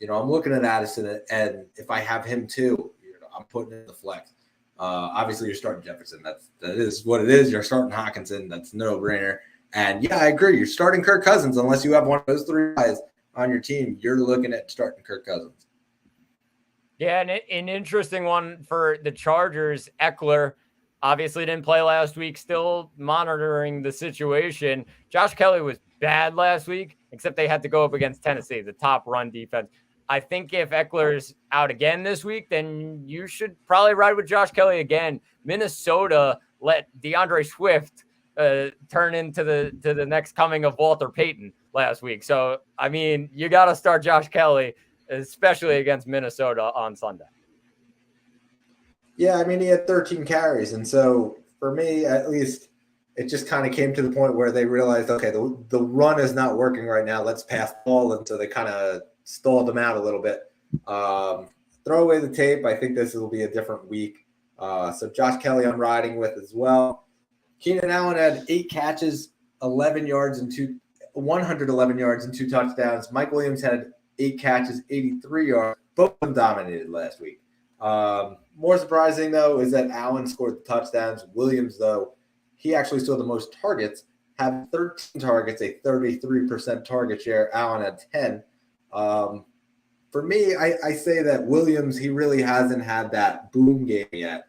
I'm looking at Addison, and if I have him too, I'm putting him in the flex. Obviously, you're starting Jefferson. That is what it is. You're starting Hawkinson. That's no-brainer. And, yeah, I agree. You're starting Kirk Cousins unless you have one of those 3 guys on your team. You're looking at starting Kirk Cousins. Yeah, and an interesting one for the Chargers, Eckler obviously didn't play last week, still monitoring the situation. Josh Kelly was bad last week, except they had to go up against Tennessee, the top run defense. I think if Eckler's out again this week, then you should probably ride with Josh Kelly again. Minnesota let DeAndre Swift turn into the next coming of Walter Payton last week. So, I mean, you got to start Josh Kelly, especially against Minnesota on Sunday. Yeah, I mean, he had 13 carries. And so for me, at least, it just kind of came to the point where they realized, okay, the run is not working right now. Let's pass the ball. And so they kind of stalled them out a little bit. Throw away the tape. I think this will be a different week. So Josh Kelly I'm riding with as well. Keenan Allen had 8 catches, 111 yards and 2 touchdowns. Mike Williams had 8 catches, 83 yards. Both of them dominated last week. More surprising, though, is that Allen scored the touchdowns. Williams, though, he actually saw the most targets, had 13 targets, a 33% target share. Allen had 10. For me, I say that Williams, he really hasn't had that boom game yet.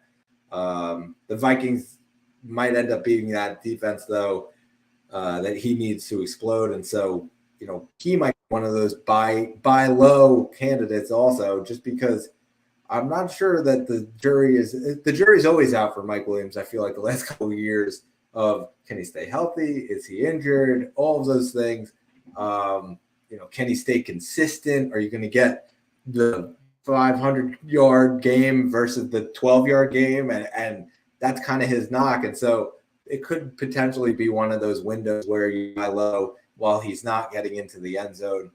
The Vikings might end up beating that defense, though, that he needs to explode. And so, he might be one of those buy low candidates also, just because I'm not sure that the jury's always out for Mike Williams. I feel like the last couple of years of, can he stay healthy? Is he injured? All of those things. Can he stay consistent? Are you going to get the 500-yard game versus the 12-yard game? And that's kind of his knock. And so it could potentially be one of those windows where you buy low while he's not getting into the end zone.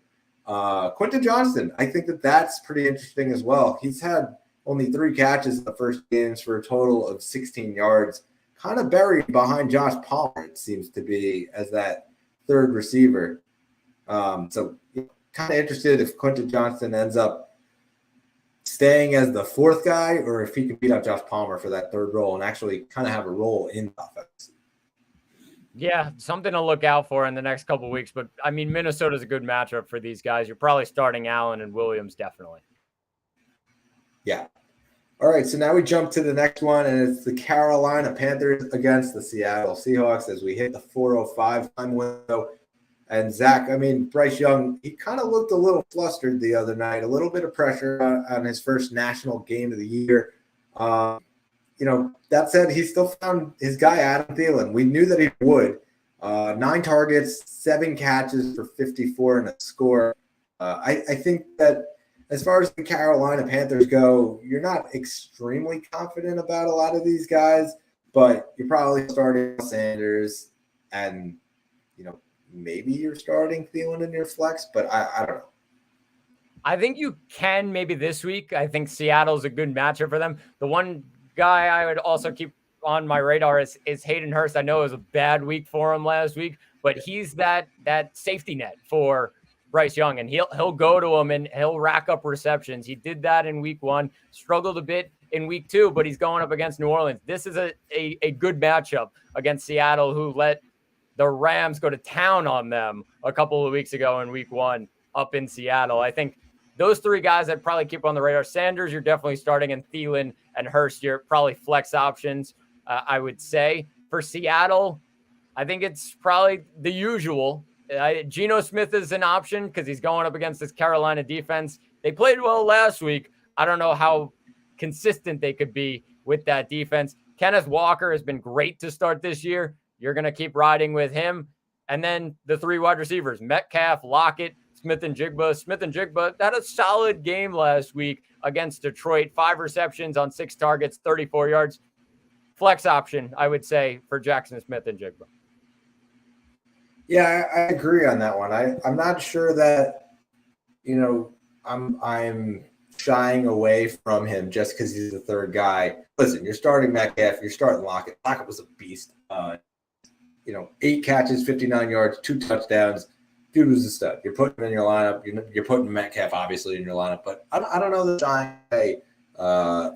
Quentin Johnston, I think that's pretty interesting as well. He's had only 3 catches in the first games for a total of 16 yards, kind of buried behind Josh Palmer, it seems to be, as that third receiver. So kind of interested if Quentin Johnston ends up staying as the fourth guy or if he can beat out Josh Palmer for that third role and actually kind of have a role in the offense. Yeah, something to look out for in the next couple of weeks. But, I mean, Minnesota's a good matchup for these guys. You're probably starting Allen and Williams, definitely. Yeah. All right, so now we jump to the next one, and it's the Carolina Panthers against the Seattle Seahawks as we hit the 4:05 time window. And Zach, I mean, Bryce Young, he kind of looked a little flustered the other night, a little bit of pressure on his first national game of the year. That said, he still found his guy, Adam Thielen. We knew that he would. 9 targets, 7 catches for 54 and a score. I think that as far as the Carolina Panthers go, you're not extremely confident about a lot of these guys, but you're probably starting Sanders and, maybe you're starting Thielen in your flex, but I don't know. I think you can maybe this week. I think Seattle's a good matchup for them. The one guy I would also keep on my radar is Hayden Hurst. I know it was a bad week for him last week, but he's that safety net for Bryce Young, and he'll go to him and he'll rack up receptions. He did that in week 1, struggled a bit in week 2, but he's going up against New Orleans. This is a good matchup against Seattle, who let the Rams go to town on them a couple of weeks ago in week 1 up in Seattle. I think those 3 guys I'd probably keep on the radar. Sanders, you're definitely starting, and Thielen and Hurst, you're probably flex options, I would say. For Seattle, I think it's probably the usual. Geno Smith is an option because he's going up against this Carolina defense. They played well last week. I don't know how consistent they could be with that defense. Kenneth Walker has been great to start this year. You're going to keep riding with him. And then the 3 wide receivers, Metcalf, Lockett, Smith and Jigba. Smith and Jigba had a solid game last week against Detroit. 5 receptions on 6 targets, 34 yards. Flex option, I would say, for Jackson Smith and Jigba. Yeah, I agree on that one. I'm not sure that, I'm shying away from him just because he's the third guy. Listen, you're starting Metcalf, you're starting Lockett. Lockett was a beast. 8 catches, 59 yards, 2 touchdowns. Dude was a stud. You're putting him in your lineup. You're putting Metcalf, obviously, in your lineup. But I don't know the shying away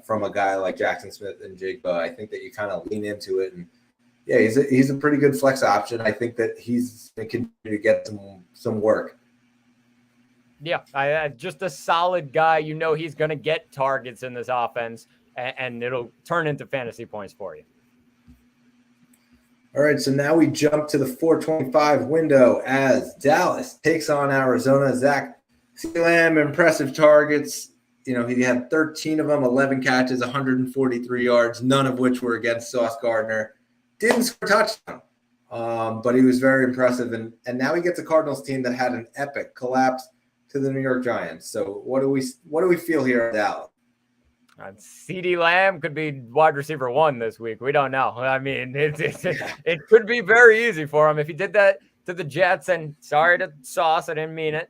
from a guy like Jackson Smith and Jigba. I think that you kind of lean into it. And, yeah, he's a pretty good flex option. I think that he's going to continue to get some work. Yeah, just a solid guy. He's going to get targets in this offense, and it'll turn into fantasy points for you. All right, so now we jump to the 4:25 window as Dallas takes on Arizona. Zach, CeeDee Lamb, impressive targets. He had 13 of them, 11 catches, 143 yards, none of which were against Sauce Gardner. Didn't score a touchdown, but he was very impressive. And now he gets a Cardinals team that had an epic collapse to the New York Giants. So what do we feel here at Dallas? CeeDee Lamb could be wide receiver 1 this week. We don't know. I mean, it could be very easy for him. If he did that to the Jets, and sorry to Sauce, I didn't mean it.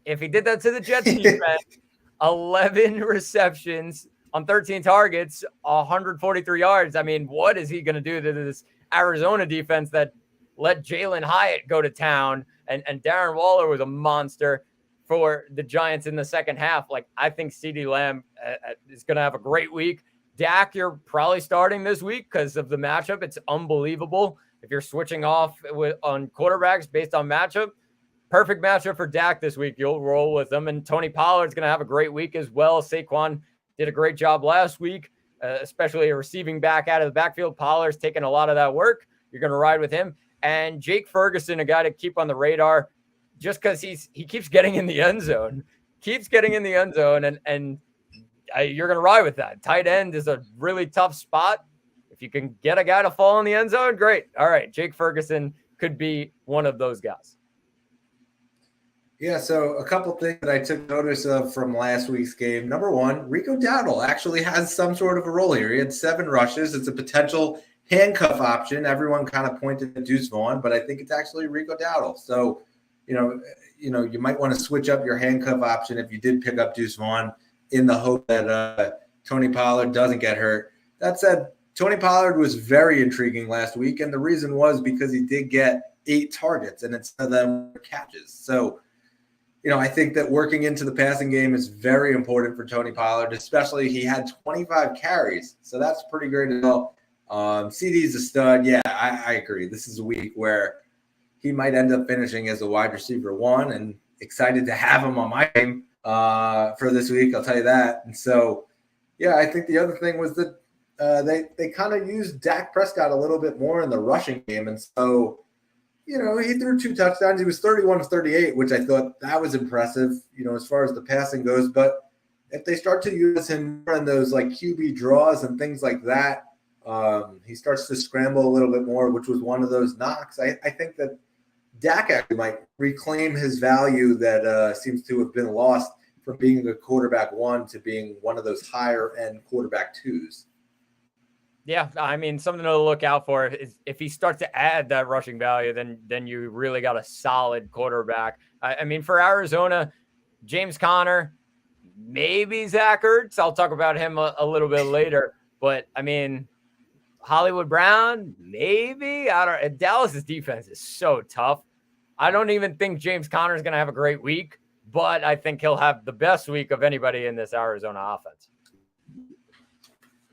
If he did that to the Jets defense, 11 receptions on 13 targets, 143 yards. I mean, what is he going to do to this Arizona defense that let Jalen Hyatt go to town, and Darren Waller was a monster for the Giants in the second half? Like, I think CeeDee Lamb is going to have a great week. Dak, you're probably starting this week because of the matchup. It's unbelievable. If you're switching off on quarterbacks based on matchup, perfect matchup for Dak this week. You'll roll with them. And Tony Pollard's going to have a great week as well. Saquon did a great job last week, especially a receiving back out of the backfield. Pollard's taking a lot of that work. You're going to ride with him. And Jake Ferguson, a guy to keep on the radar, just because he keeps getting in the end zone, and you're going to ride with that. Tight end is a really tough spot. If you can get a guy to fall in the end zone, great. All right, Jake Ferguson could be one of those guys. Yeah, so a couple things that I took notice of from last week's game. Number 1, Rico Dowdle actually has some sort of a role here. He had 7 rushes. It's a potential handcuff option. Everyone kind of pointed to Deuce Vaughn, but I think it's actually Rico Dowdle. So, you might want to switch up your handcuff option if you did pick up Deuce Vaughn in the hope that Tony Pollard doesn't get hurt. That said, Tony Pollard was very intriguing last week, and the reason was because he did get 8 targets, and it's of them catches. So, I think that working into the passing game is very important for Tony Pollard, especially he had 25 carries. So that's pretty great as well. CD's a stud. Yeah, I agree. This is a week where he might end up finishing as a wide receiver 1, and excited to have him on my team for this week. I'll tell you that. And so, yeah, I think the other thing was that they kind of used Dak Prescott a little bit more in the rushing game. And so, he threw 2 touchdowns. He was 31 of 38, which I thought that was impressive, as far as the passing goes. But if they start to use him more in those like QB draws and things like that, he starts to scramble a little bit more, which was one of those knocks. I think that Dak actually might reclaim his value that seems to have been lost from being a quarterback 1 to being one of those higher end quarterback 2s. Yeah, I mean, something to look out for is if he starts to add that rushing value, then you really got a solid quarterback. I mean, for Arizona, James Conner, maybe Zach Ertz. I'll talk about him a little bit later. But, I mean, Hollywood Brown, maybe. Dallas's defense is so tough. I don't even think James Conner is going to have a great week, but I think he'll have the best week of anybody in this Arizona offense.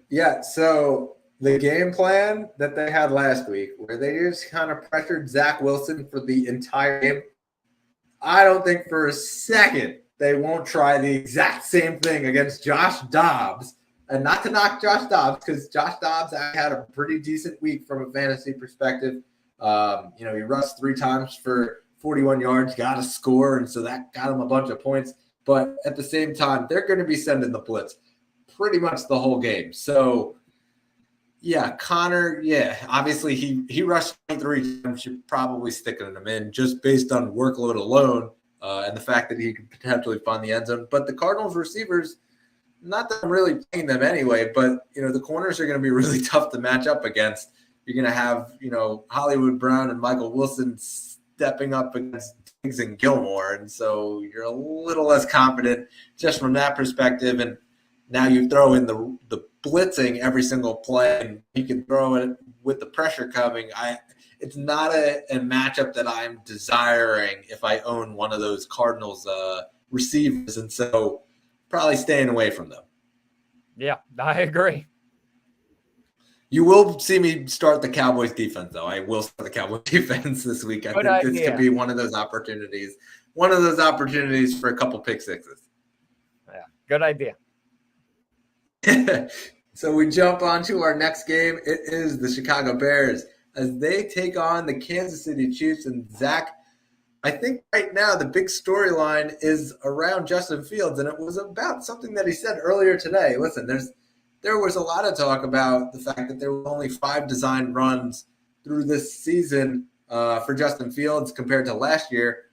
Yeah, so the game plan that they had last week, where they just kind of pressured Zach Wilson for the entire game, I don't think for a second they won't try the exact same thing against Josh Dobbs. And not to knock Josh Dobbs, because Josh Dobbs had a pretty decent week from a fantasy perspective. He rushed 3 times for 41 yards, got a score, and so that got him a bunch of points. But at the same time, they're going to be sending the blitz pretty much the whole game. So, yeah, Connor, obviously he rushed 23 times. You're probably sticking him in just based on workload alone and the fact that he could potentially find the end zone. But the Cardinals receivers, not that I'm really playing them anyway, but, the corners are going to be really tough to match up against. You're going to have, Hollywood Brown and Michael Wilson stepping up against Diggs and Gilmore. And so you're a little less confident just from that perspective. And now you throw in the blitzing every single play, and you can throw it with the pressure coming. It's not a matchup that I'm desiring if I own one of those Cardinals receivers. And so probably staying away from them. Yeah, I agree. You will see me start the Cowboys defense, though. I will start the Cowboys defense this week. I think this could be one of those opportunities for a couple pick sixes. Yeah, good idea. So we jump on to our next game. It is the Chicago Bears as they take on the Kansas City Chiefs. And Zach, I think right now the big storyline is around Justin Fields, and it was about something that he said earlier today. Listen, there was a lot of talk about the fact that there were only 5 designed runs through this season for Justin Fields compared to last year.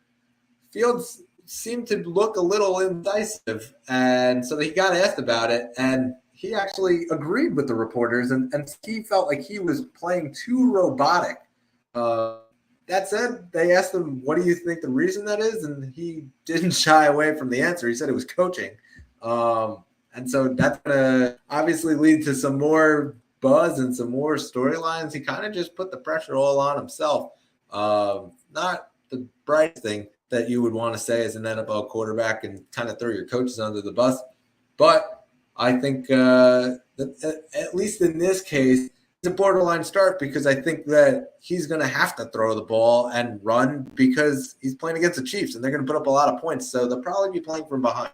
Fields seemed to look a little indecisive, and so he got asked about it, and he actually agreed with the reporters, and he felt like he was playing too robotic. That said, they asked him, what do you think the reason that is? And he didn't shy away from the answer. He said it was coaching. And so that's going to obviously lead to some more buzz and some more storylines. He kind of just put the pressure all on himself. Not the brightest thing that you would want to say as an NFL quarterback and kind of throw your coaches under the bus. But I think that at least in this case, it's a borderline start because I think that he's going to have to throw the ball and run because he's playing against the Chiefs and they're going to put up a lot of points. So they'll probably be playing from behind.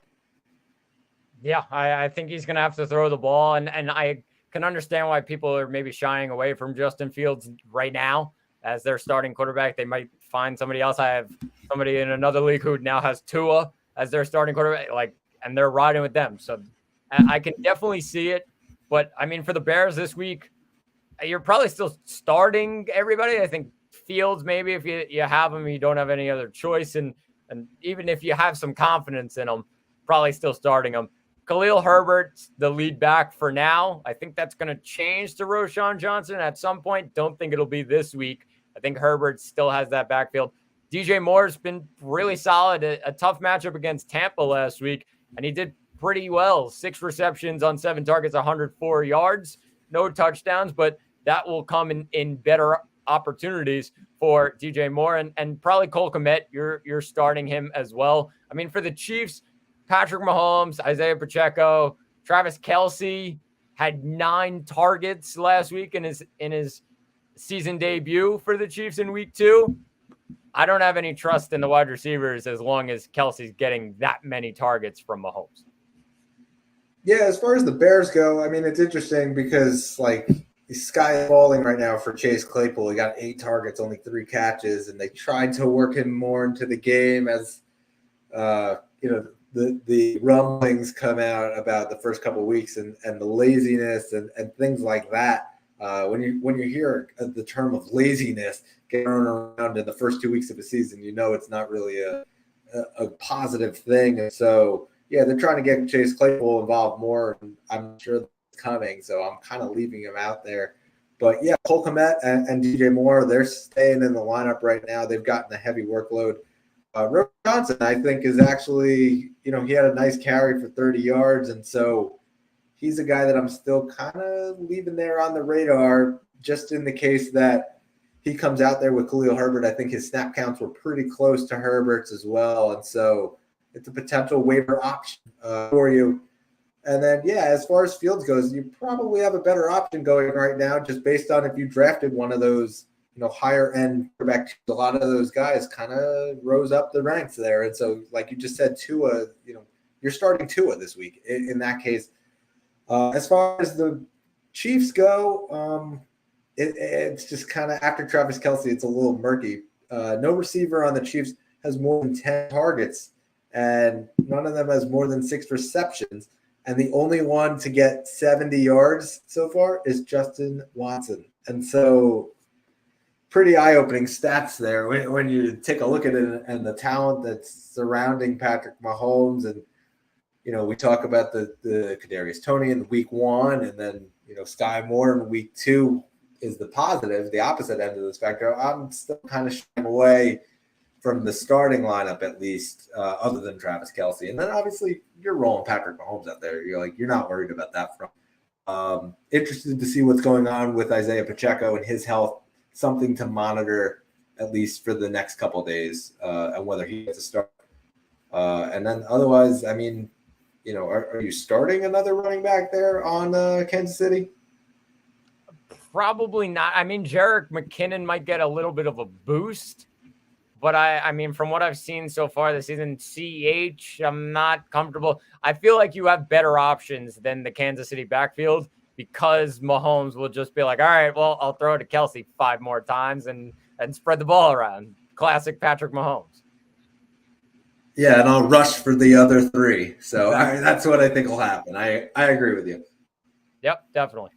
Yeah, I think he's going to have to throw the ball. And I can understand why people are maybe shying away from Justin Fields right now as their starting quarterback. They might find somebody else. I have somebody in another league who now has Tua as their starting quarterback, and they're riding with them. So I can definitely see it. But, I mean, for the Bears this week, you're probably still starting everybody. I think Fields, maybe if you have him, you don't have any other choice. And even if you have some confidence in him, probably still starting him. Khalil Herbert, the lead back for now. I think that's going to change to Roschon Johnson at some point. Don't think it'll be this week. I think Herbert still has that backfield. DJ Moore's been really solid. A tough matchup against Tampa last week, and he did pretty well. 6 receptions on 7 targets, 104 yards, no touchdowns, but that will come in better opportunities for DJ Moore, and probably Cole Kmet. You're starting him as well. I mean, for the Chiefs, Patrick Mahomes, Isaiah Pacheco, Travis Kelce had 9 targets last week in his season debut for the Chiefs in week 2. I don't have any trust in the wide receivers as long as Kelce's getting that many targets from Mahomes. Yeah, as far as the Bears go, I mean, it's interesting because, like, the sky is falling right now for Chase Claypool. He got 8 targets, only 3 catches, and they tried to work him more into the game as, the rumblings come out about the first couple of weeks and the laziness and things like that. When you hear the term of laziness get thrown around in the first 2 weeks of the season, you know it's not really a positive thing. And so, yeah, they're trying to get Chase Claypool involved more. And I'm sure it's coming, so I'm kind of leaving him out there. But, yeah, Cole Kmet and DJ Moore, they're staying in the lineup right now. They've gotten a heavy workload. Rob Johnson, I think, is actually, he had a nice carry for 30 yards. And so he's a guy that I'm still kind of leaving there on the radar, just in the case that he comes out there with Khalil Herbert. I think his snap counts were pretty close to Herbert's as well. And so it's a potential waiver option for you. And then, yeah, as far as Fields goes, you probably have a better option going right now just based on if you drafted one of those, higher end quarterback. A lot of those guys kind of rose up the ranks there. And so, like you just said, Tua, you're starting Tua this week in that case. As far as the Chiefs go, it's just kind of after Travis Kelce, it's a little murky. No receiver on the Chiefs has more than 10 targets, and none of them has more than 6 receptions. And the only one to get 70 yards so far is Justin Watson. And so pretty eye-opening stats there when you take a look at it and the talent that's surrounding Patrick Mahomes. And, we talk about the Kadarius Toney in week 1, and then, Sky Moore in week 2 is the positive, the opposite end of the spectrum. I'm still kind of shying away from the starting lineup, at least, other than Travis Kelce. And then obviously you're rolling Patrick Mahomes out there. You're not worried about that front. Interested to see what's going on with Isaiah Pacheco and his health, something to monitor at least for the next couple of days, and whether he gets a start. And then otherwise, I mean, are you starting another running back there on Kansas City? Probably not. I mean, Jerick McKinnon might get a little bit of a boost, but I mean, from what I've seen so far this season, I'm not comfortable. I feel like you have better options than the Kansas City backfield because Mahomes will just be like, all right, well, I'll throw it to Kelce 5 more times and spread the ball around. Classic Patrick Mahomes. Yeah, and I'll rush for the other 3. So that's what I think will happen. I agree with you. Yep, definitely.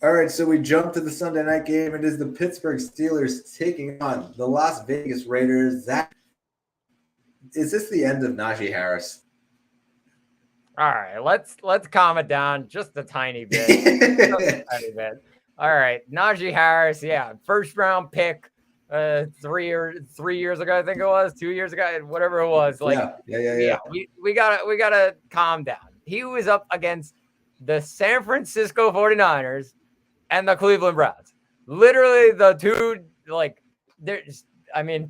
All right, so we jump to the Sunday night game. It is the Pittsburgh Steelers taking on the Las Vegas Raiders. Zach, is this the end of Najee Harris? All right, let's calm it down just a tiny bit. All right, Najee Harris, yeah, first round pick, 3 years ago, I think it was 2 years ago, whatever it was. Like, yeah. We gotta calm down. He was up against the San Francisco 49ers and the Cleveland Browns. Literally the two,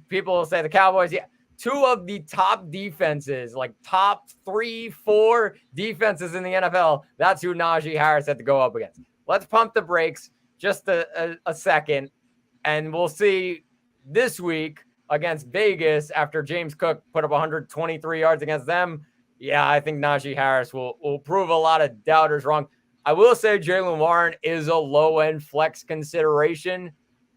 people will say the Cowboys, yeah. 2 of the top defenses, like top 3, 4 defenses in the NFL. That's who Najee Harris had to go up against. Let's pump the brakes just a second, and we'll see this week against Vegas after James Cook put up 123 yards against them. Yeah, I think Najee Harris will prove a lot of doubters wrong. I will say Jaylen Warren is a low-end flex consideration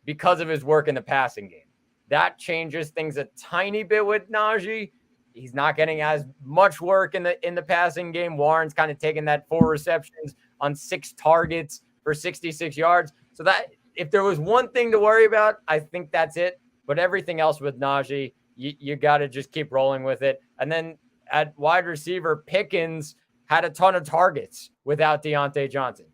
because of his work in the passing game. That changes things a tiny bit with Najee. He's not getting as much work in the passing game. Warren's kind of taking that 4 receptions on 6 targets for 66 yards. So that if there was one thing to worry about, I think that's it. But everything else with Najee, you got to just keep rolling with it. And then at wide receiver, Pickens had a ton of targets without Deontay Johnson.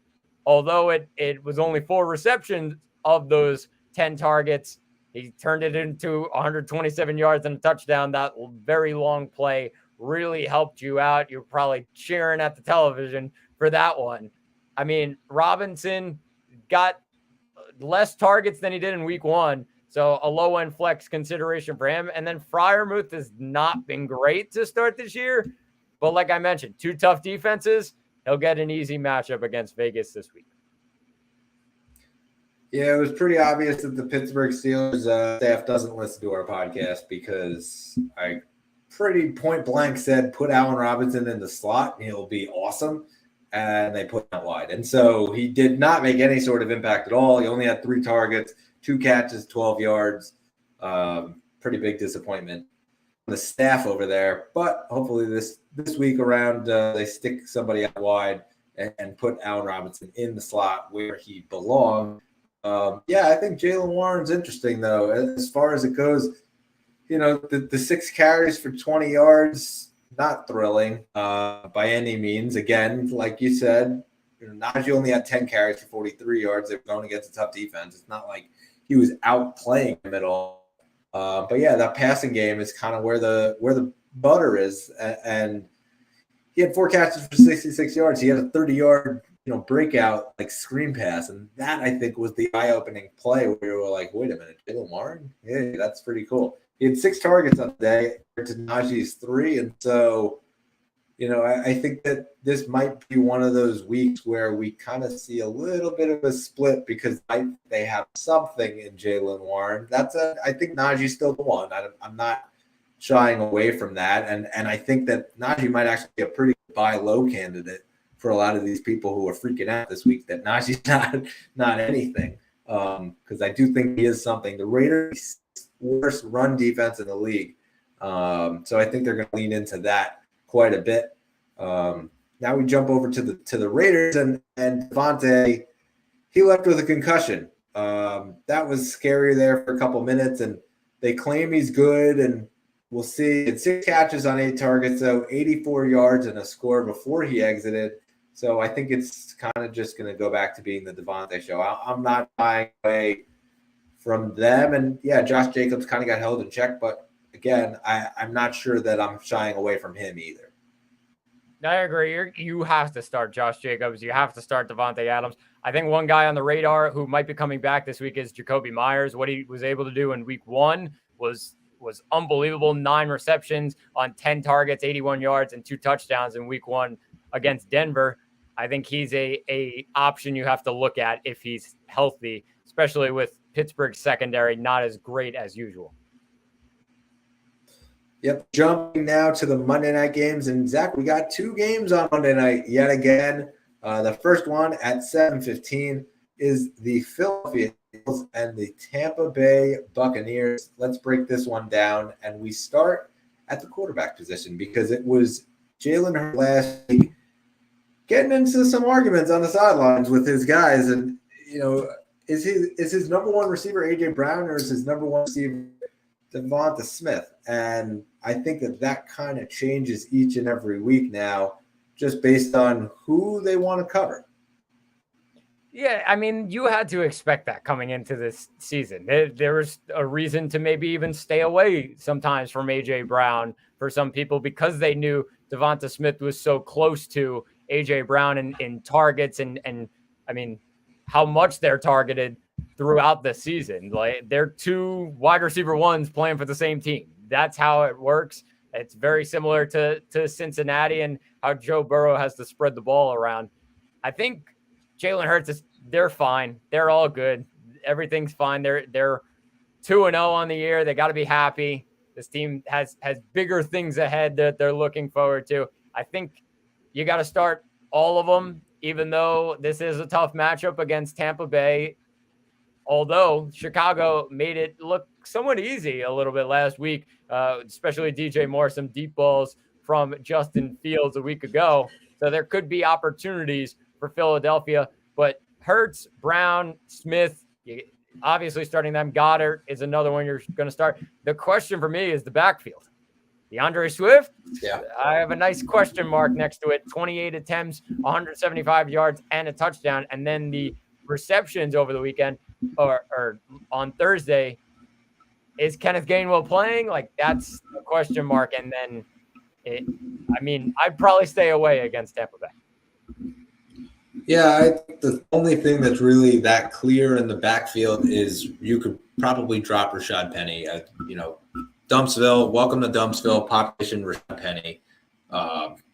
Although it was only 4 receptions of those 10 targets, he turned it into 127 yards and a touchdown. That very long play really helped you out. You're probably cheering at the television for that one. I mean, Robinson got less targets than he did in week 1. So a low end flex consideration for him. And then Freiermuth has not been great to start this year. But like I mentioned, 2 tough defenses. He'll get an easy matchup against Vegas this week. Yeah, it was pretty obvious that the Pittsburgh Steelers staff doesn't listen to our podcast because I pretty point blank said put Allen Robinson in the slot and he'll be awesome. And they put him out wide. And so he did not make any sort of impact at all. He only had 3 targets, 2 catches, 12 yards. Pretty big disappointment. The staff over there, but hopefully this week around they stick somebody out wide and put Allen Robinson in the slot where he belongs. I think Jaylen Warren's interesting though. As far as it goes, the 6 carries for 20 yards, not thrilling by any means. Again, like you said, Najee only had 10 carries for 43 yards. They were going against a tough defense. It's not like he was outplaying him at all. That passing game is kind of where the butter is. And he had 4 catches for 66 yards. He had a 30-yard, breakout like screen pass. And that I think was the eye-opening play where we were like, wait a minute, Jaylen Warren? Yeah, that's pretty cool. He had 6 targets on the day to Najee's 3. And so, I think that this might be one of those weeks where we kind of see a little bit of a split because they have something in Jaylen Warren. I think Najee's still the one. I'm not shying away from that. And I think that Najee might actually be a pretty buy low candidate for a lot of these people who are freaking out this week that Najee's not anything. Because I do think he is something. The Raiders' worst run defense in the league. So I think they're going to lean into that quite a bit. Now we jump over to the Raiders and Devontae, he left with a concussion. That was scary there for a couple minutes, and they claim he's good, and we'll see. It's 6 catches on 8 targets, so 84 yards and a score before he exited. So I think it's kind of just going to go back to being the Devontae show. I'm not buying away from them, and Josh Jacobs kind of got held in check, but again, I'm not sure that I'm shying away from him either. I agree. You have to start Josh Jacobs. You have to start Devontae Adams. I think one guy on the radar who might be coming back this week is Jacoby Myers. What he was able to do in week 1 was unbelievable. 9 receptions on 10 targets, 81 yards, and 2 touchdowns in week 1 against Denver. I think he's a option you have to look at if he's healthy, especially with Pittsburgh's secondary not as great as usual. Yep. Jumping now to the Monday night games. And Zach, we got 2 games on Monday night yet again. The first one at 7:15 is the Philadelphia Eagles and the Tampa Bay Buccaneers. Let's break this one down. And we start at the quarterback position because it was Jalen Hurts last week getting into some arguments on the sidelines with his guys. And, is his number 1 receiver A.J. Brown or is his number 1 receiver Devonta Smith? And I think that kind of changes each and every week now, just based on who they want to cover. Yeah, I mean, you had to expect that coming into this season. There was a reason to maybe even stay away sometimes from A.J. Brown for some people because they knew Devonta Smith was so close to A.J. Brown in targets and I mean, how much they're targeted throughout the season. Like they're 2 wide receiver 1s playing for the same team. That's how it works. It's very similar to Cincinnati and how Joe Burrow has to spread the ball around. I think Jalen Hurts they're fine. They're all good. Everything's fine. They're 2-0 on the year. They got to be happy. This team has bigger things ahead that they're looking forward to. I think you got to start all of them, even though this is a tough matchup against Tampa Bay. Although Chicago made it look somewhat easy a little bit last week, especially DJ Moore, some deep balls from Justin Fields a week ago. So there could be opportunities for Philadelphia. But Hurts, Brown, Smith, obviously starting them. Goddard is another one you're going to start. The question for me is the backfield. DeAndre Swift, I have a nice question mark next to it. 28 attempts, 175 yards, and a touchdown. And then the receptions over the weekend or on Thursday. Is Kenneth Gainwell playing? Like, that's a question mark. And then, I'd probably stay away against Tampa Bay. Yeah, I think the only thing that's really that clear in the backfield is you could probably drop Rashad Penny. Dumpsville, welcome to Dumpsville, population Rashad Penny.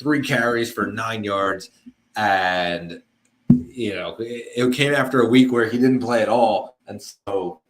3 carries for 9 yards. And, it came after a week where he didn't play at all. And so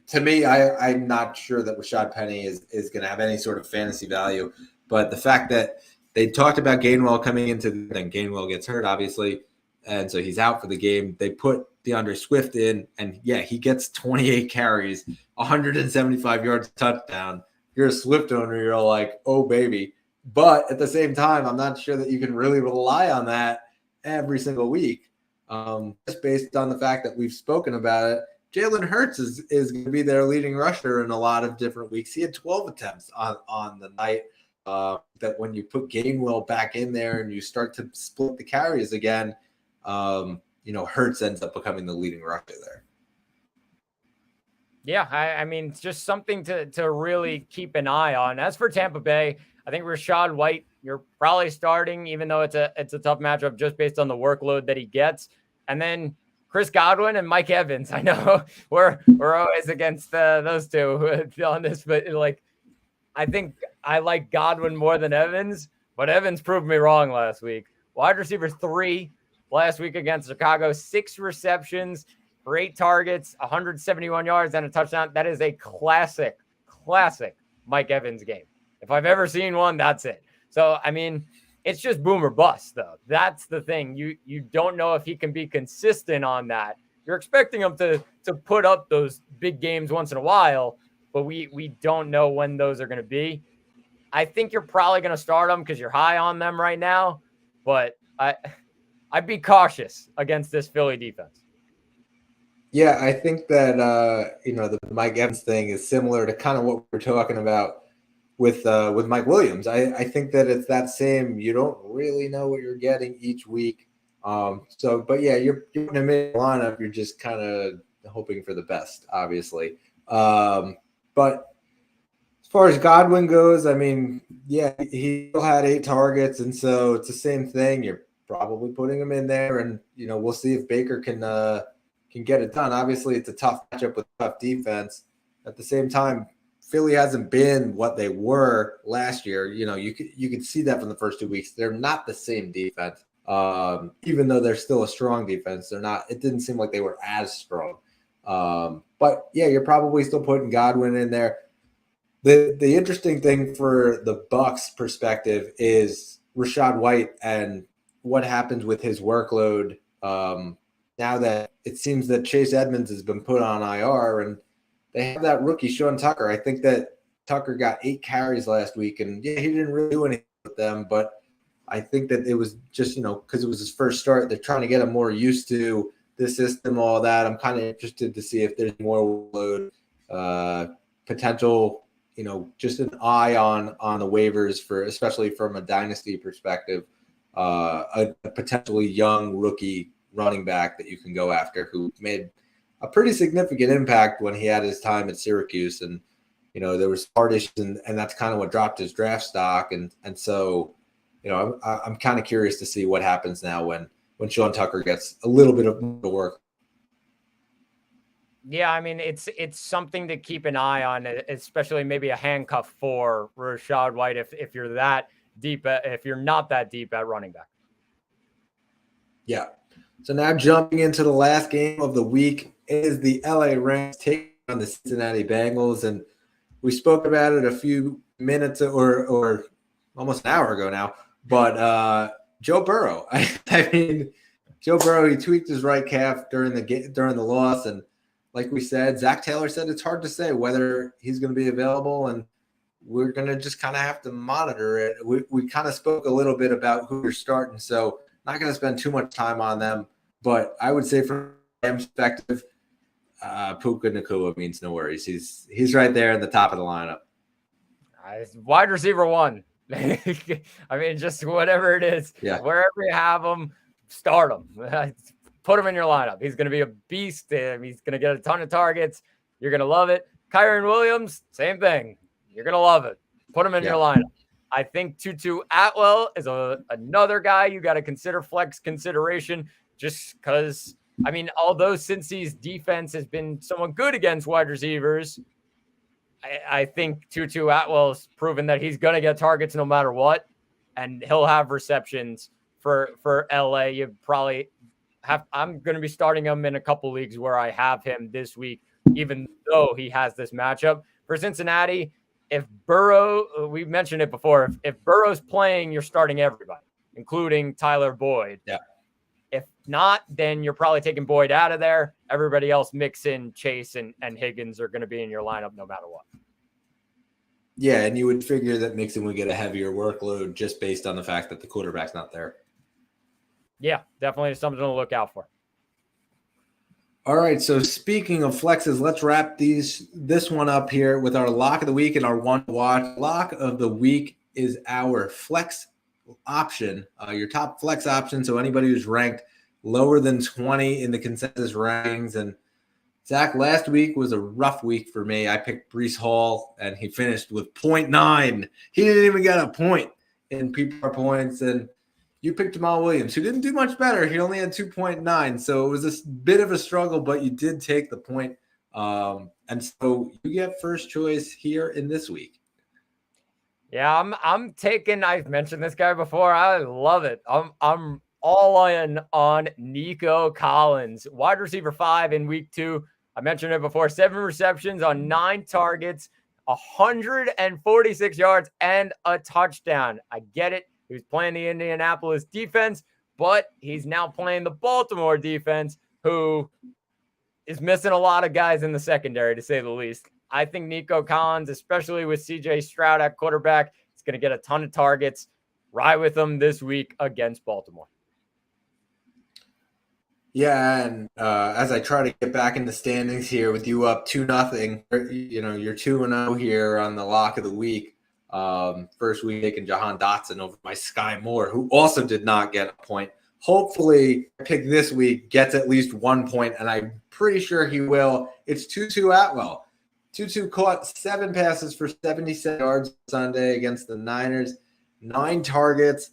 to me, I'm not sure that Rashad Penny is going to have any sort of fantasy value. But the fact that they talked about Gainwell coming into the thing, Gainwell gets hurt, obviously. And so he's out for the game. They put DeAndre Swift in, and he gets 28 carries, 175 yards, touchdown. If you're a Swift owner, you're like, oh, baby. But at the same time, I'm not sure that you can really rely on that every single week. Just based on the fact that we've spoken about it, Jalen Hurts is going to be their leading rusher in a lot of different weeks. He had 12 attempts on the night. That when you put Gainwell back in there and you start to split the carries again, Hurts ends up becoming the leading rusher there. Yeah, I mean, it's just something to really keep an eye on. As for Tampa Bay, I think Rachaad White, you're probably starting, even though it's a tough matchup just based on the workload that he gets. And then Chris Godwin and Mike Evans. I know we're always against those two on this, but I think I like Godwin more than Evans, but Evans proved me wrong last week. Wide receiver 3 last week against Chicago, 6 receptions for 8 targets, 171 yards and a touchdown. That is a classic Mike Evans game. If I've ever seen one, that's it. So, I mean, it's just boom or bust, though. That's the thing. You don't know if he can be consistent on that. You're expecting him to put up those big games once in a while, but we don't know when those are going to be. I think you're probably going to start them because you're high on them right now, but I'd be cautious against this Philly defense. Yeah, I think that the Mike Evans thing is similar to kind of what we're talking about with Mike Williams. I think that it's that same. You don't really know what you're getting each week. But yeah, you're putting him in the lineup. You're just kind of hoping for the best, obviously. But as far as Godwin goes, I mean, yeah, he still had 8 targets, and so it's the same thing. You're probably putting him in there, and we'll see if Baker can get it done. Obviously, it's a tough matchup with tough defense. At the same time, Philly hasn't been what they were last year. You could see that from the first 2 weeks. They're not the same defense, even though they're still a strong defense. They're not. It didn't seem like they were as strong. But yeah, you're probably still putting Godwin in there. The interesting thing for the Bucs perspective is Rachaad White and what happens with his workload. Now that it seems that Chase Edmonds has been put on IR and they have that rookie, Sean Tucker. I think that Tucker got 8 carries last week, and yeah, he didn't really do anything with them, but I think that it was just, because it was his first start, they're trying to get him more used to the system, all that. I'm kind of interested to see if there's more load potential, just an eye on the waivers for, especially from a dynasty perspective, a potentially young rookie running back that you can go after who made a pretty significant impact when he had his time at Syracuse. And, there was hard issues, and that's kind of what dropped his draft stock. And so, I'm kind of curious to see what happens now when Sean Tucker gets a little bit of work. Yeah, I mean, it's something to keep an eye on, especially maybe a handcuff for Rachaad White if you're that deep, if you're not that deep at running back. Yeah. So now jumping into the last game of the week is the LA Rams taking on the Cincinnati Bengals. And we spoke about it a few minutes or almost an hour ago now. But Joe Burrow, I mean, Joe Burrow, he tweaked his right calf during the loss. And like we said, Zach Taylor said it's hard to say whether he's going to be available. And we're going to just kind of have to monitor it. We kind of spoke a little bit about who you're starting. So not going to spend too much time on them, but I would say from my perspective, Puka Nacua means no worries. He's right there in the top of the lineup. Wide receiver 1. I mean, just whatever it is, wherever you have him, start him. Put him in your lineup. He's going to be a beast. He's going to get a ton of targets. You're going to love it. Kyron Williams, same thing. You're going to love it. Put him in your lineup. I think Tutu Atwell is another guy you got to consider flex consideration, just because, I mean, although Cincy's defense has been somewhat good against wide receivers, I think Tutu Atwell's proven that he's going to get targets no matter what, and he'll have receptions for LA. You probably have. I'm going to be starting him in a couple leagues where I have him this week, even though he has this matchup. For Cincinnati, if Burrow, we mentioned it before, if Burrow's playing, you're starting everybody, including Tyler Boyd. Yeah. If not, then you're probably taking Boyd out of there. Everybody else mix in Chase and Higgins are going to be in your lineup no matter what. Yeah, and you would figure that Mixon would get a heavier workload just based on the fact that the quarterback's not there. Yeah, definitely something to look out for. All right, so speaking of flexes, let's wrap this one up here with our lock of the week and our one to watch. Lock of the week is our flex option, your top flex option. So anybody who's ranked lower than 20 in the consensus rankings. And Zach, last week was a rough week for me. I picked Breece Hall, and he finished with 0.9. He didn't even get a point in PPR points. And you picked Jamal Williams, who didn't do much better. He only had 2.9. So it was a bit of a struggle, but you did take the point. And so you get first choice here in this week. Yeah, I'm taking. I've mentioned this guy before. I love it. I'm all in on Nico Collins, wide receiver 5 in week 2. I mentioned it before. 7 receptions on 9 targets, 146 yards, and a touchdown. I get it. He was playing the Indianapolis defense, but he's now playing the Baltimore defense, who is missing a lot of guys in the secondary, to say the least. I think Nico Collins, especially with CJ Stroud at quarterback, is going to get a ton of targets. Ride with him this week against Baltimore. Yeah, and as I try to get back in the standings here with you up 2-0, you're 2-0 here on the lock of the week. First week taking Jahan Dotson over my Sky Moore, who also did not get a point. Hopefully, pick this week gets at least 1 point, and I'm pretty sure he will. It's Tutu Atwell. Tutu caught 7 passes for 77 yards Sunday against the Niners, 9 targets.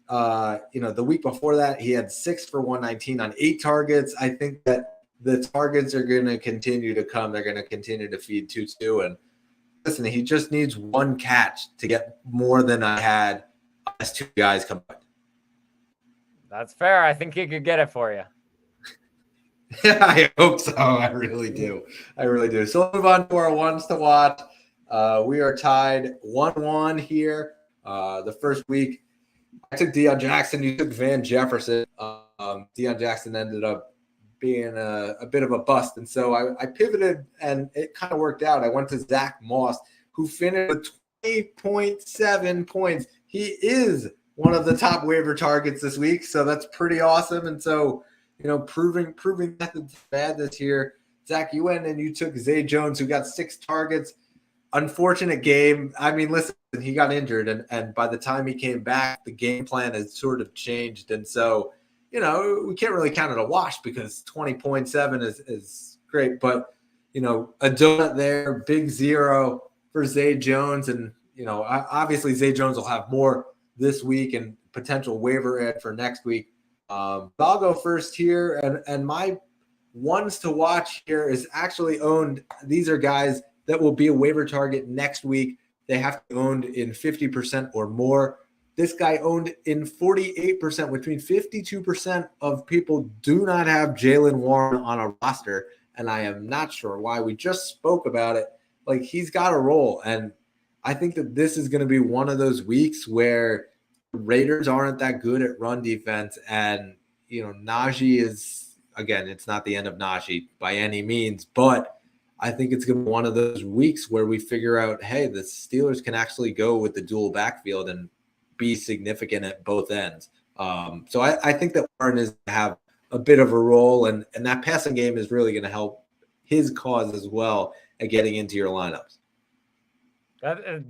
The week before that, he had 6 for 119 on 8 targets. I think that the targets are going to continue to come. They're going to continue to feed Tutu. And listen, he just needs 1 catch to get more than I had as 2 guys combined. That's fair. I think he could get it for you. I hope so. I really do. So we'll move on to our ones to watch. We are tied 1-1 here. The first week, I took Deion Jackson. You took Van Jefferson. Deion Jackson ended up being a bit of a bust. And so I pivoted, and it kind of worked out. I went to Zach Moss, who finished with 20.7 points. He is one of the top waiver targets this week. So that's pretty awesome. And so, proving that it's bad this year. Zach, you went and you took Zay Jones, who got 6 targets. Unfortunate game. I mean, listen, he got injured, and by the time he came back, the game plan has sort of changed. And so, we can't really count it a wash because 20.7 is great. But, a donut there, big 0 for Zay Jones. And, obviously Zay Jones will have more this week and potential waiver ad for next week. I'll go first here. And my ones to watch here is actually owned. These are guys that will be a waiver target next week. They have to be owned in 50% or more. This guy owned in 48%, which means 52% of people do not have Jaylen Warren on a roster. And I am not sure why. We just spoke about it. Like, he's got a role. And I think that this is going to be one of those weeks where the Raiders aren't that good at run defense. And, Najee is, again, it's not the end of Najee by any means, but I think it's going to be one of those weeks where we figure out, hey, the Steelers can actually go with the dual backfield and be significant at both ends. So I think that Warren is going to have a bit of a role, and that passing game is really going to help his cause as well at getting into your lineups.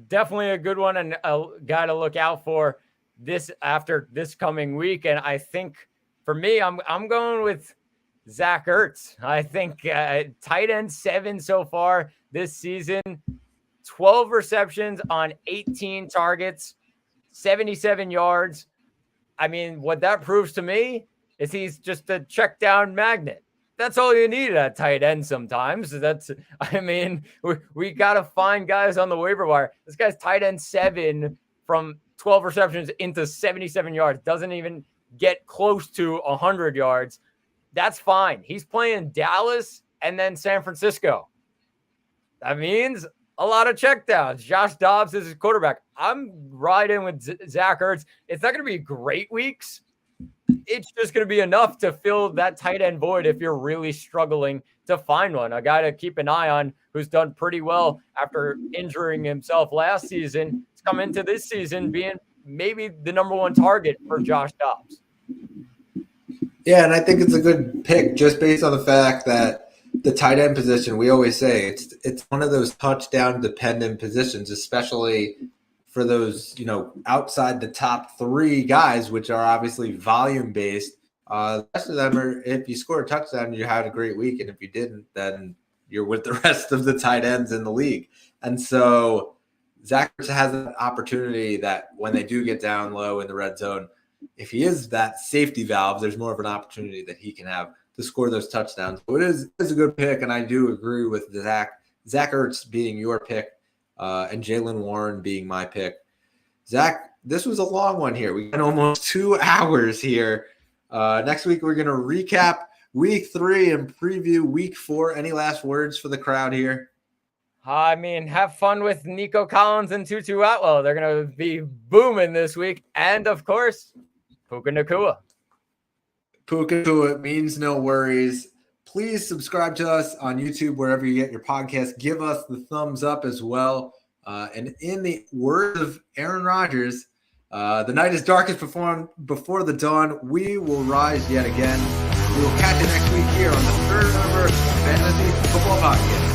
Definitely a good one and a guy to look out for this after this coming week. And I think for me, I'm going with Zach Ertz. I think tight end 7 so far this season. 12 receptions on 18 targets, 77 yards. I mean, what that proves to me is he's just a check down magnet. That's all you need at tight end sometimes. We got to find guys on the waiver wire. This guy's tight end 7 from 12 receptions into 77 yards. Doesn't even get close to 100 yards. That's fine. He's playing Dallas and then San Francisco. That means a lot of checkdowns. Josh Dobbs is his quarterback. I'm riding with Zach Ertz. It's not going to be great weeks. It's just going to be enough to fill that tight end void if you're really struggling to find one. A guy to keep an eye on who's done pretty well after injuring himself last season. He's come into this season being maybe the number 1 target for Josh Dobbs. Yeah, and I think it's a good pick just based on the fact that the tight end position, we always say it's one of those touchdown dependent positions, especially for those, outside the top 3 guys, which are obviously volume based. The rest of them are, if you score a touchdown, you had a great week. And if you didn't, then you're with the rest of the tight ends in the league. And so Zach has an opportunity that when they do get down low in the red zone, if he is that safety valve, there's more of an opportunity that he can have to score those touchdowns. So it is a good pick, and I do agree with Zach Ertz being your pick and Jaylen Warren being my pick. Zach, this was a long one here. We got almost 2 hours here. Next week, we're going to recap week 3 and preview week 4. Any last words for the crowd here? I mean, have fun with Nico Collins and Tutu Atwell. They're going to be booming this week. And, of course, Puka Nacua. Puka Nacua means no worries. Please subscribe to us on YouTube, wherever you get your podcast. Give us the thumbs up as well. And in the words of Aaron Rodgers, the night is darkest before the dawn. We will rise yet again. We will catch you next week here on the third ever Fantasy Football Podcast.